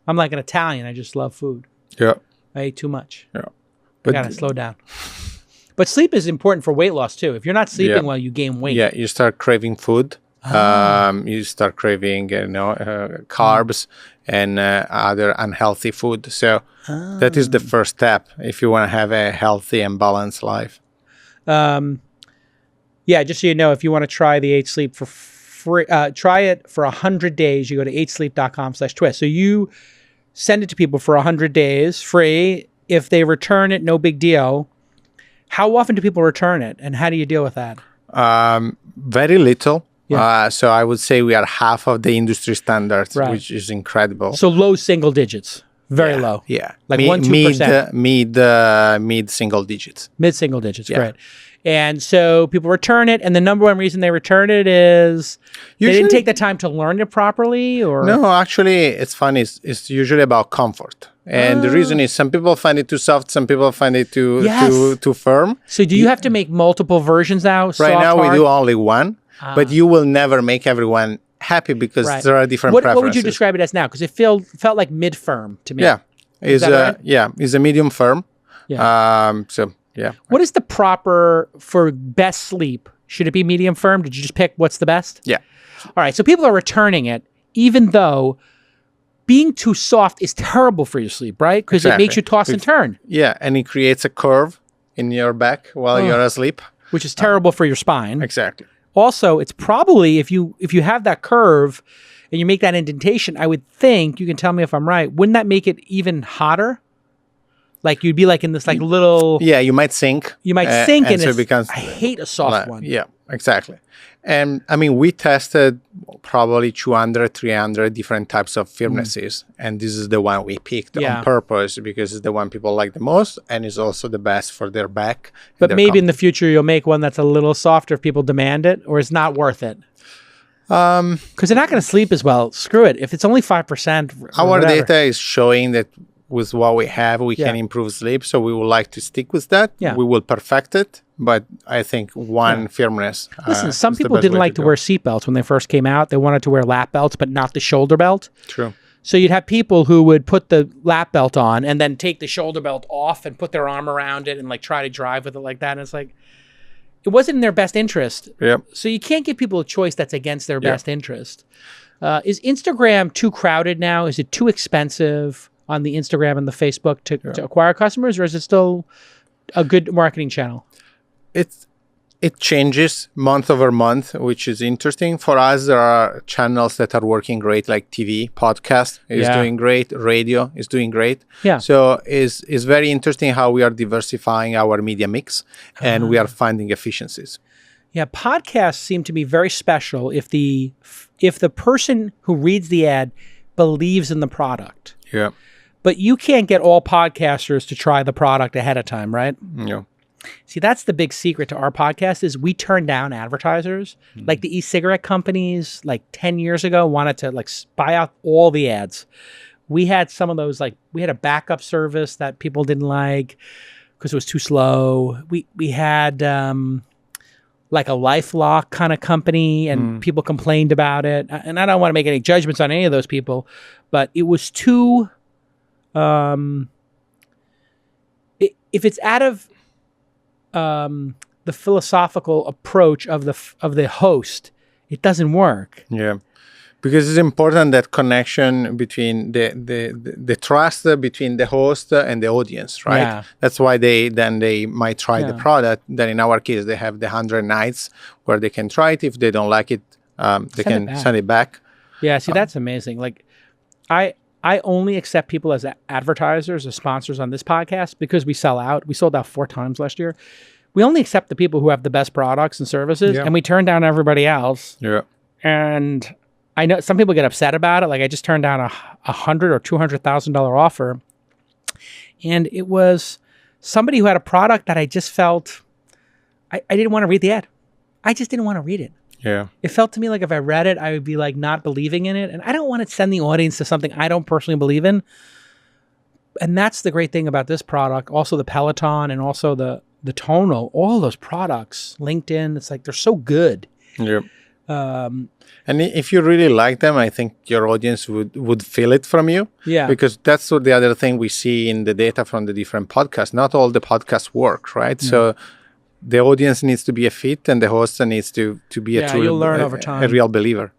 I'm like an Italian. I just love food. Yeah. I ate too much. Yeah. I gotta slow down. But sleep is important for weight loss too. If you're not sleeping well, you gain weight. Yeah, you start craving food. You start craving, carbs and other unhealthy food. So that is the first step if you want to have a healthy and balanced life. Just so you know, if you want to try the 8 Sleep for free, try it for 100 days. You go to 8sleep.com/twist. So you send it to people for 100 days free. If they return it, no big deal. How often do people return it, and how do you deal with that? Very little. Yeah. So I would say we are half of the industry standards, which is incredible. So low single digits, very low. Yeah, like 1-2%. Mid single digits. Mid single digits, great. And so people return it, and the number one reason they return it is they didn't take the time to learn it properly, or no. Actually, it's funny. It's usually about comfort, and the reason is some people find it too soft, some people find it too firm. So do you have to make multiple versions now? Right now, we do only one, but you will never make everyone happy because there are different preferences. What would you describe it as now? Because it felt like mid firm to me. Yeah, is a medium firm. Yeah. Yeah. What is the proper for best sleep? Should it be medium firm? Did you just pick what's the best? Yeah. All right. So people are returning it, even though being too soft is terrible for your sleep, right? Because it makes you toss and turn. Yeah. And it creates a curve in your back while you're asleep, which is terrible for your spine. Exactly. Also, it's probably if you have that curve and you make that indentation, I would think, you can tell me if I'm right, wouldn't that make it even hotter? Like you'd be like in this like little... Yeah, you might sink. You might sink and and so it becomes... I hate a soft one. Yeah, exactly. And I mean, we tested probably 200, 300 different types of firmnesses. And this is the one we picked on purpose because it's the one people like the most. And it's also the best for their back. But maybe in the future, you'll make one that's a little softer if people demand it, or it's not worth it. Because they're not going to sleep as well. Screw it. If it's only 5%. Our data is showing that with what we have, we can improve sleep. So we would like to stick with that. Yeah. We will perfect it. But I think one firmness. Listen, some people didn't like to wear seatbelts when they first came out. They wanted to wear lap belts, but not the shoulder belt. True. So you'd have people who would put the lap belt on and then take the shoulder belt off and put their arm around it and like try to drive with it like that. And it's like, it wasn't in their best interest. Yep. So you can't give people a choice that's against their best interest. Is Instagram too crowded now? Is it too expensive on the Instagram and the Facebook to acquire customers, or is it still a good marketing channel? It changes month over month, which is interesting. For us, there are channels that are working great, like TV, podcast is doing great, radio is doing great. Yeah. So it's very interesting how we are diversifying our media mix and we are finding efficiencies. Yeah, podcasts seem to be very special if the person who reads the ad believes in the product. Yeah. But you can't get all podcasters to try the product ahead of time, right? Yeah. See, that's the big secret to our podcast is we turn down advertisers. Like the e-cigarette companies, like 10 years ago, wanted to like buy out all the ads. We had some of those, like we had a backup service that people didn't like because it was too slow. We had like a LifeLock kind of company and people complained about it. And I don't want to make any judgments on any of those people, but it was too... if it's out of the philosophical approach of the host, it doesn't work. Yeah, because it's important that connection between the trust between the host and the audience, right? Yeah. That's why they might try the product. Then in our case, they have the 100 nights where they can try it. If they don't like it, they can send it back. Yeah, see, that's amazing. Like, I only accept people as advertisers or sponsors on this podcast because we sell out. We sold out 4 times last year. We only accept the people who have the best products and services, and we turn down everybody else. Yeah. And I know some people get upset about it. Like I just turned down a $100,000 or $200,000 offer, and it was somebody who had a product that I just felt I didn't want to read the ad. I just didn't want to read it. Yeah. It felt to me like if I read it, I would be like not believing in it, and I don't want to send the audience to something I don't personally believe in. And that's the great thing about this product. Also the Peloton and also the Tonal, all those products, LinkedIn. It's like they're so good. Yep. And if you really like them, I think your audience would feel it from you. Yeah. Because that's what the other thing we see in the data from the different podcasts. Not all the podcasts work, right? So the audience needs to be a fit, and the host needs to be a true, you'll learn over time. a real believer.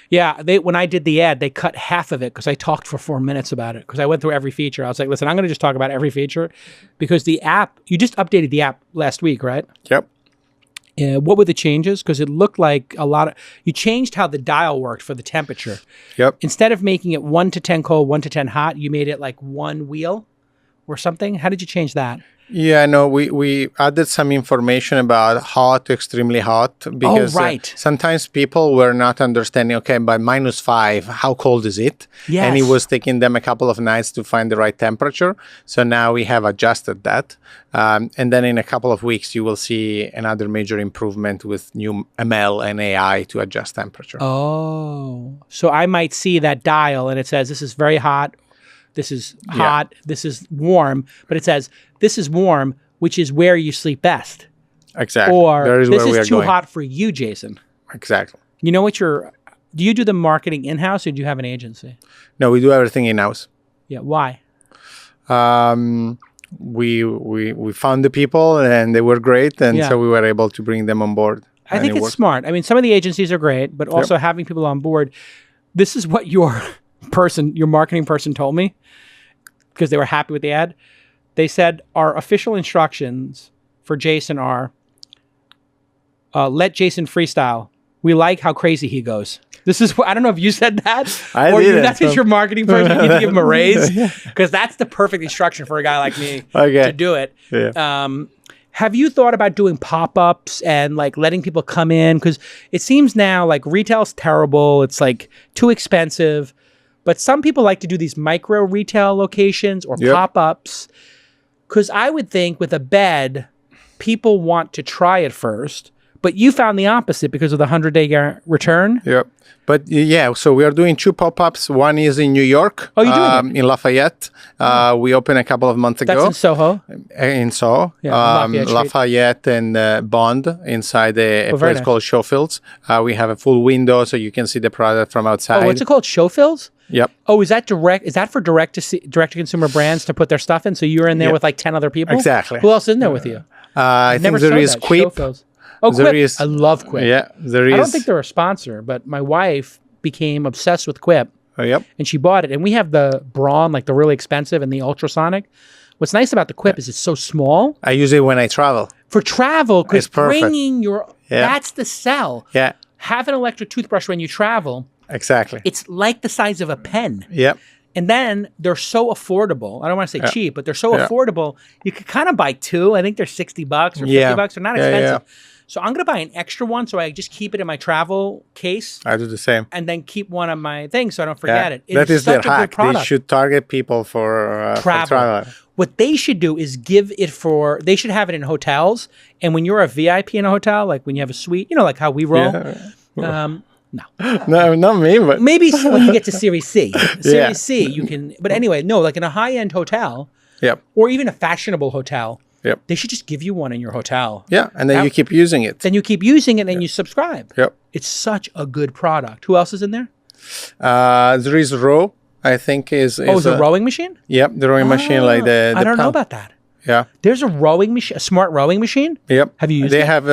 Yeah, when I did the ad, they cut half of it because I talked for 4 minutes about it because I went through every feature. I was like, listen, I'm going to just talk about every feature because the app, you just updated the app last week, right? Yep. What were the changes? Because it looked like you changed how the dial worked for the temperature. Yep. Instead of making it 1 to 10 cold, 1 to 10 hot, you made it like one wheel or something. How did you change that? Yeah, no, we added some information about hot to extremely hot because sometimes people were not understanding, okay, by -5, how cold is it? Yes. And it was taking them a couple of nights to find the right temperature. So now we have adjusted that. And then in a couple of weeks, you will see another major improvement with new ML and AI to adjust temperature. Oh, so I might see that dial and it says, this is very hot. This is hot, this is warm, but it says, this is warm, which is where you sleep best. Exactly. Or this is too hot for you, Jason. Exactly. You know what do you do the marketing in-house or do you have an agency? No, we do everything in-house. Yeah, why? We found the people and they were great, and so we were able to bring them on board. I think it's smart. I mean, some of the agencies are great, but also having people on board. This is what your marketing person told me because they were happy with the ad. They said, our official instructions for Jason are, let Jason freestyle. We like how crazy he goes. This is what, I don't know if you said that. That's your marketing person. You need to give him a raise because that's the perfect instruction for a guy like me to do it. Yeah. Have you thought about doing pop-ups and like letting people come in? Because it seems now like retail's terrible. It's like too expensive. But some people like to do these micro retail locations or pop-ups. Because I would think with a bed, people want to try it first. But you found the opposite because of the 100-day return. Yep. But so we are doing 2 pop-ups. One is in New York. Oh, you're doing it? In Lafayette. We opened a couple of months ago. That's in Soho? In Soho. Lafayette and Bond inside a place called Schofields. We have a full window so you can see the product from outside. Oh, what's it called? Schofields? Yep. Oh, is that direct? Is that for direct to consumer brands to put their stuff in? So you're in there with like 10 other people? Exactly. Who else is in there with you? I think there is Quip. Oh, Quip. I love Quip. Yeah, there is. I don't think they're a sponsor, but my wife became obsessed with Quip. Oh, yep. And she bought it. And we have the Braun, like the really expensive and the ultrasonic. What's nice about the Quip is it's so small. I use it when I travel. For travel, because bringing Yeah. that's the sell. Yeah. Have an electric toothbrush when you travel. Exactly. It's like the size of a pen. Yep. And then they're so affordable. I don't want to say cheap, but they're so affordable. You could kind of buy two. I think they're $60 or $50. They're not expensive. So I'm going to buy an extra one so I just keep it in my travel case. I do the same. And then keep one of my things so I don't forget it. That is their hack. They should target people for travel. What they should do is they should have it in hotels. And when you're a VIP in a hotel, like when you have a suite, you know, like how we roll. No. No, not me, but maybe when you get to Series C. Series C, you can. But anyway, no, like in a high-end hotel, or even a fashionable hotel, they should just give you one in your hotel. Yeah, and then you keep using it. Then you keep using it, and you subscribe. Yep, it's such a good product. Who else is in there? There is Row. I think is a rowing machine. Yep, the rowing machine, like the I don't know about that. Yeah. There's a rowing machine, a smart rowing machine? Yep. Have you used it? They have,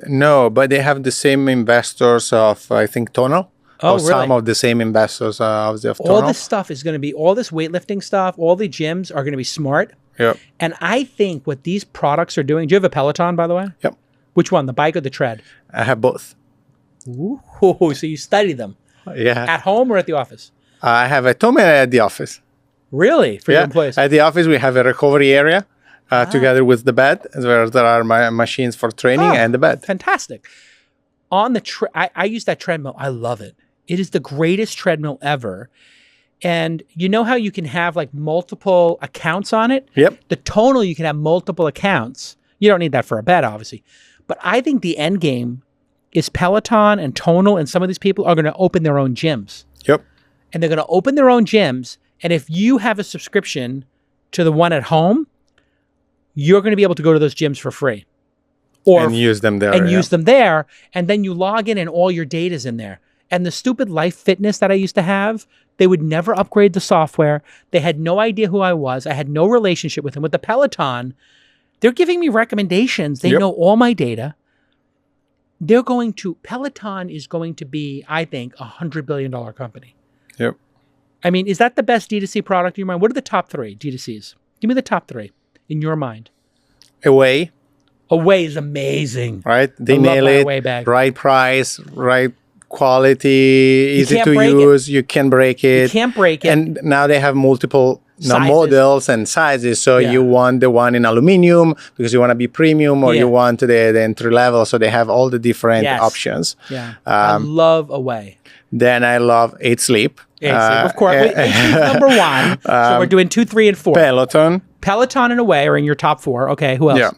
no, but they have the same investors of, I think, Tonal. Oh, really? Some of the same investors of Tonal. All this stuff is going to be, all this weightlifting stuff, all the gyms are going to be smart. Yep. And I think what these products are doing, do you have a Peloton, by the way? Yep. Which one, the bike or the tread? I have both. Ooh, so you study them. Yeah. At home or at the office? I have at home and at the office. Really? For your employees? At the office, we have a recovery area. Together with the bed, where there are my machines for training and the bed. Fantastic. On the I use that treadmill. I love it. It is the greatest treadmill ever. And you know how you can have like multiple accounts on it? Yep. The Tonal, you can have multiple accounts. You don't need that for a bed, obviously. But I think the end game is Peloton and Tonal and some of these people are going to open their own gyms. Yep. And they're going to open their own gyms. And if you have a subscription to the one at home, you're going to be able to go to those gyms for free. And use them there. Use them there. And then you log in and all your data's in there. And the stupid Life Fitness that I used to have, they would never upgrade the software. They had no idea who I was. I had no relationship with them. With the Peloton, they're giving me recommendations. They know all my data. Peloton is going to be, I think, $100 billion company. Yep. I mean, is that the best D2C product in your mind? What are the top 3 D2Cs? Give me the top 3 in your mind. Away. Away is amazing. Right? They nail it. Away bag. Right price, right quality, easy to use. You can break it. You can't break it. And now they have multiple models and sizes. So you want the one in aluminum because you want to be premium, or you want the entry level. So they have all the different options. Yeah. I love Away. Then I love 8 Sleep. 8 Sleep, of course. 8 Sleep number 1. So we're doing 2, 3, and 4. Peloton and Away are in your top 4. Okay, who else? Yeah.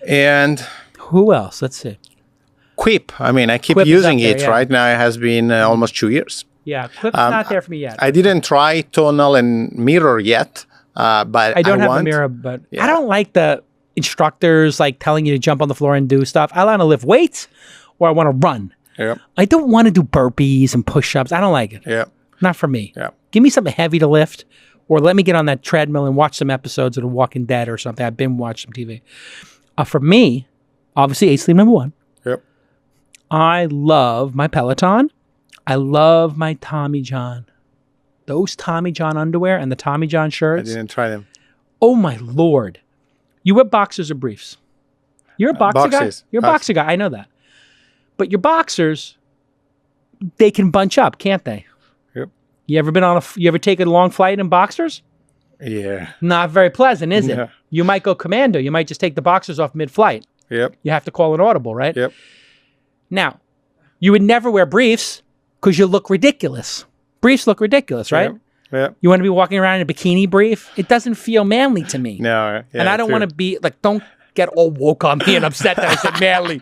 And who else? Let's see. Quip. I mean, I keep using it right now. It has been almost 2 years. Yeah, Quip's not there for me yet. I didn't try Tonal and Mirror yet, but I don't have a Mirror, but I don't like the instructors like telling you to jump on the floor and do stuff. I want to lift weights or I want to run. Yep. I don't want to do burpees and push-ups. I don't like it. Yeah. Not for me. Yeah. Give me something heavy to lift, or let me get on that treadmill and watch some episodes of The Walking Dead or something. I've been watching some TV. For me, obviously, 8 Sleep number 1. Yep. I love my Peloton. I love my Tommy John. Those Tommy John underwear and the Tommy John shirts. I didn't try them. Oh, my Lord. You wear boxers or briefs? You're a boxer guy? You're a boxer guy. I know that. But your boxers, they can bunch up, can't they? Yep. You ever taken a long flight in boxers? Yeah. Not very pleasant, is it? You might go commando. You might just take the boxers off mid-flight. Yep. You have to call an audible, right? Yep. Now, you would never wear briefs because you look ridiculous. Briefs look ridiculous, right? Yep. Yep. You want to be walking around in a bikini brief? It doesn't feel manly to me. No. Yeah, and I don't want to be like, don't get all woke on me and upset that I said manly.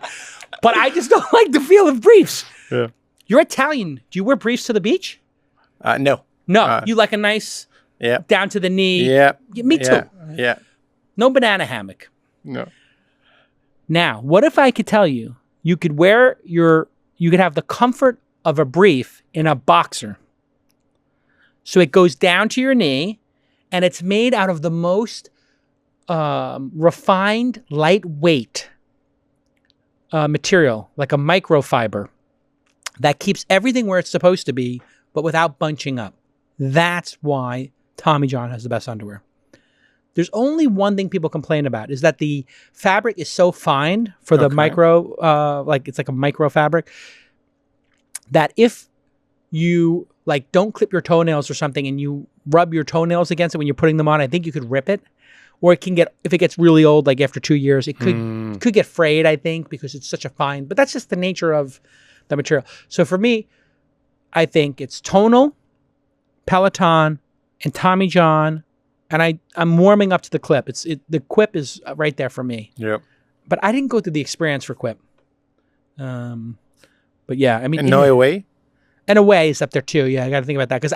But I just don't like the feel of briefs. Yeah. You're Italian. Do you wear briefs to the beach? No. No. You like a nice down to the knee. Yeah. Me too. Yeah. No banana hammock. No. Now, what if I could tell you, you could have the comfort of a brief in a boxer. So it goes down to your knee, and it's made out of the most refined, lightweight material, like a microfiber, that keeps everything where it's supposed to be, but without bunching up. That's why Tommy John has the best underwear. There's only one thing people complain about, is that the fabric is so fine for the micro, it's like a micro fabric, that if you like don't clip your toenails or something and you rub your toenails against it when you're putting them on, I think you could rip it. Or it can get, if it gets really old, like after 2 years, it could get frayed, I think, because it's such a fine, but that's just the nature of the material. So for me, I think it's Tonal, Peloton, and Tommy John. And I'm warming up to the Quip. The Quip is right there for me. Yep. But I didn't go through the experience for Quip. But yeah, I mean. And no Away? And Away is up there too. Yeah, I got to think about that. Because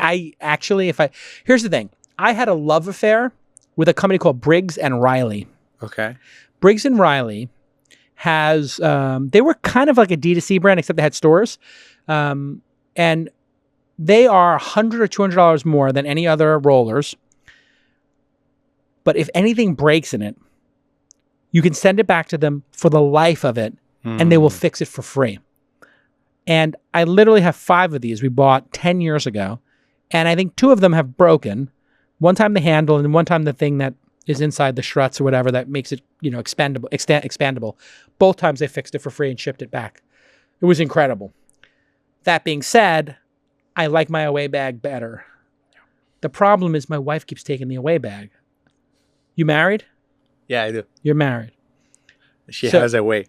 here's the thing. I had a love affair with a company called Briggs & Riley. Okay. Briggs & Riley has, they were kind of like a D2C brand, except they had stores. And they are $100 or $200 more than any other rollers. But if anything breaks in it, you can send it back to them for the life of it, and they will fix it for free. And I literally have 5 of these we bought 10 years ago, and I think 2 of them have broken. One time the handle, and one time the thing that is inside the struts or whatever that makes it, expandable. Both times they fixed it for free and shipped it back. It was incredible. That being said, I like my Away bag better. The problem is my wife keeps taking the Away bag. You married? Yeah, I do. You're married. She has Away.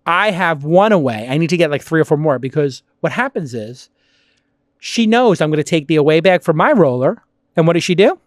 I have one Away. I need to get like 3 or 4 more, because what happens is she knows I'm going to take the away bag from my roller. And what does she do?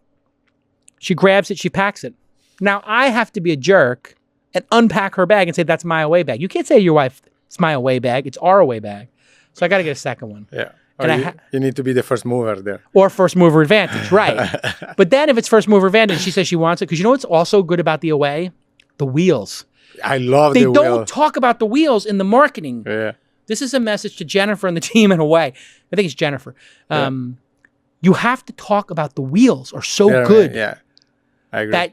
She grabs it, she packs it. Now, I have to be a jerk and unpack her bag and say, that's my away bag. You can't say to your wife, it's my away bag. It's our away bag. So I got to get a second one. Yeah. And you need to be the first mover there. Or first mover advantage, right. But then if it's first mover advantage, she says she wants it. Because you know what's also good about the away? The wheels. I love They the don't wheels. talk about the wheels in the marketing. Yeah. This is a message to Jennifer and the team in a way. I think it's Jennifer. You have to talk about the wheels are so good. Yeah. I agree. That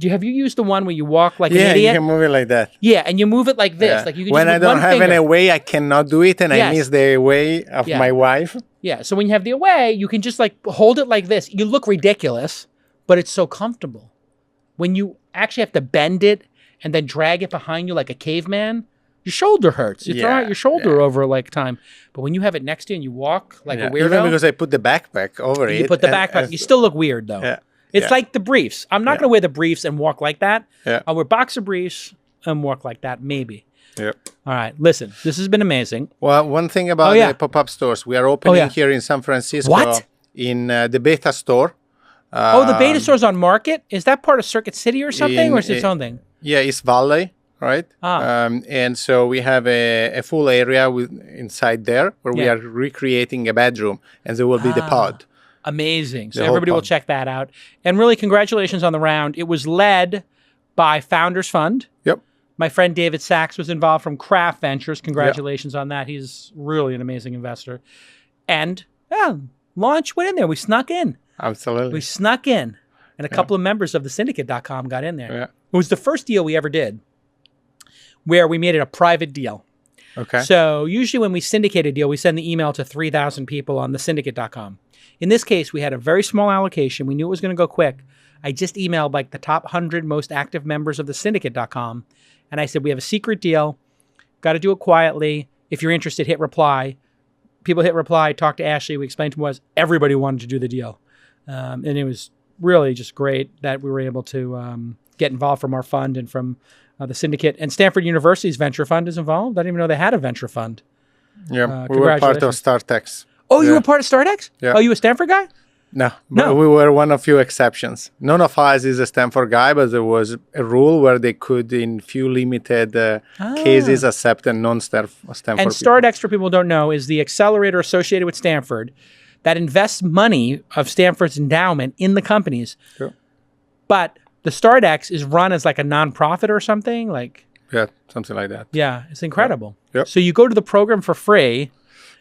have you used the one where you walk like an idiot? Yeah, you can move it like that. Yeah, and you move it like this. Yeah. Like you can when just I with don't one have finger. any way, I cannot do it, and Yes. I miss the way of Yeah. my wife. Yeah, so when you have the away, you can just like hold it like this. You look ridiculous, but it's so comfortable. When you actually have to bend it and then drag it behind you like a caveman, your shoulder hurts. You throw out your shoulder over like time. But when you have it next to you and you walk like a weirdo. Even because I put the backpack over it. You put the backpack. You still look weird though. Yeah. It's like the briefs. I'm not going to wear the briefs and walk like that. Yeah. I'll wear boxer briefs and walk like that, maybe. Yep. All right. Listen, this has been amazing. Well, one thing about the pop-up stores, we are opening here in San Francisco. What? In the beta store. The beta store's on Market? Is that part of Circuit City or something, or is it its own thing? Yeah, East Valley, right? And so we have a full area inside there where we are recreating a bedroom, and there will be the pod. Amazing. So everybody will check that out. And really, congratulations on the round. It was led by Founders Fund. Yep. My friend David Sachs was involved from Craft Ventures. Congratulations on that. He's really an amazing investor. And launch went in there. We snuck in. Absolutely. We snuck in. And a couple of members of the syndicate.com got in there. Yeah. It was the first deal we ever did where we made it a private deal. Okay. So usually when we syndicate a deal, we send the email to 3,000 people on the syndicate.com. In this case, we had a very small allocation. We knew it was going to go quick. I just emailed like the top 100 most active members of the syndicate.com. And I said, we have a secret deal. Got to do it quietly. If you're interested, hit reply. People hit reply, talk to Ashley. We explained to him everybody wanted to do the deal. And it was really just great that we were able to get involved from our fund and from the syndicate. And Stanford University's venture fund is involved. I didn't even know they had a venture fund. Yeah, we were part of StartX. Oh, you were part of StartX? Yeah. Oh, you a Stanford guy? No, but we were one of few exceptions. None of us is a Stanford guy, but there was a rule where they could, in few limited cases, accept a non-Stanford And people. StartX, for people who don't know, is the accelerator associated with Stanford that invests money of Stanford's endowment in the companies. Sure. But the StartX is run as like a nonprofit or something. Yeah, something like that. Yeah, it's incredible. Yep. So you go to the program for free,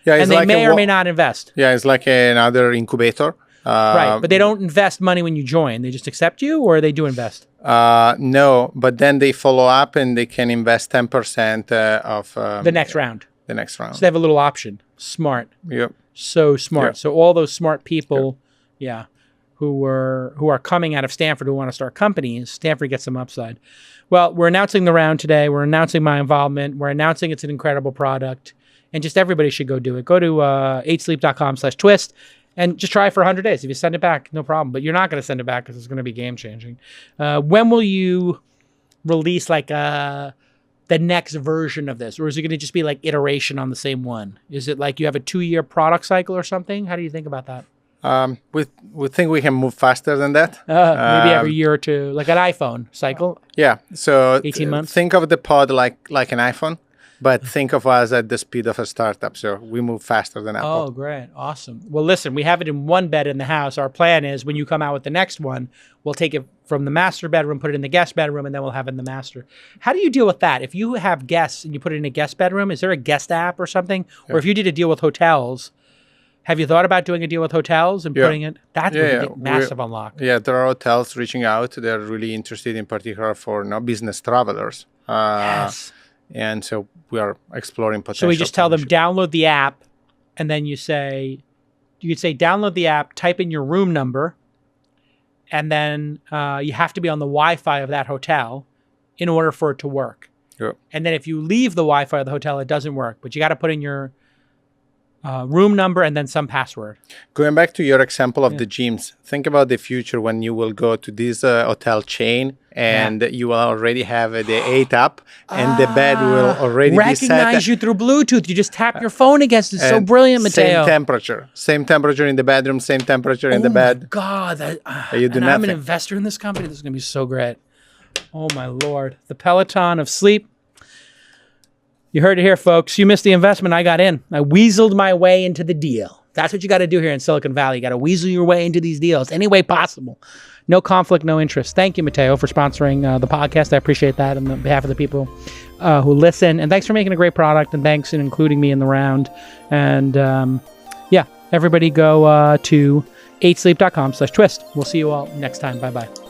and they may or may not invest. Yeah, it's like another incubator. Right, but they don't invest money when you join. They just accept you, or they do invest? No, but then they follow up and they can invest 10% of the next round. The next round. So they have a little option. Smart. Yep. So smart. Yep. So all those smart people, who are coming out of Stanford who want to start companies, Stanford gets some upside. Well, we're announcing the round today. We're announcing my involvement. We're announcing it's an incredible product. And just everybody should go do it. Go to 8sleep.com/twist. And just try it for 100 days. If you send it back, no problem. But you're not going to send it back because it's going to be game-changing. When will you release like the next version of this? Or is it going to just be like iteration on the same one? Is it like you have a 2-year product cycle or something? How do you think about that? We think we can move faster than that. Maybe every year or two, like an iPhone cycle. Yeah. So 18 months. Think of the pod like an iPhone. But think of us at the speed of a startup. So we move faster than Apple. Oh, great. Awesome. Well, listen, we have it in one bed in the house. Our plan is when you come out with the next one, we'll take it from the master bedroom, put it in the guest bedroom, and then we'll have it in the master. How do you deal with that? If you have guests and you put it in a guest bedroom, is there a guest app or something? Yeah. Or if you did a deal with hotels, have you thought about doing a deal with hotels and putting it? That's a massive unlock. Yeah, there are hotels reaching out. They're really interested in particular for business travelers. Yes. And so we are exploring potential. So we just tell them, download the app, and then you could say, download the app, type in your room number, and then you have to be on the Wi-Fi of that hotel in order for it to work. Yep. And then if you leave the Wi-Fi of the hotel, it doesn't work. But you got to put in your room number, and then some password. Going back to your example of the gyms, think about the future when you will go to this hotel chain and you will already have the 8 up and the bed will already be set. Recognize you through Bluetooth. You just tap your phone against it. So brilliant, Matteo. Same temperature in the bedroom, same temperature in the bed. Oh, God. You do and nothing. I'm an investor in this company. This is going to be so great. Oh, my Lord. The Peloton of sleep. You heard it here, folks. You missed the investment. I got in. I weaseled my way into the deal. That's what you got to do here in Silicon Valley. You got to weasel your way into these deals any way possible. No conflict, no interest. Thank you, Matteo, for sponsoring the podcast. I appreciate that on behalf of the people who listen. And thanks for making a great product. And thanks for including me in the round. And everybody go to 8sleep.com/twist. We'll see you all next time. Bye-bye.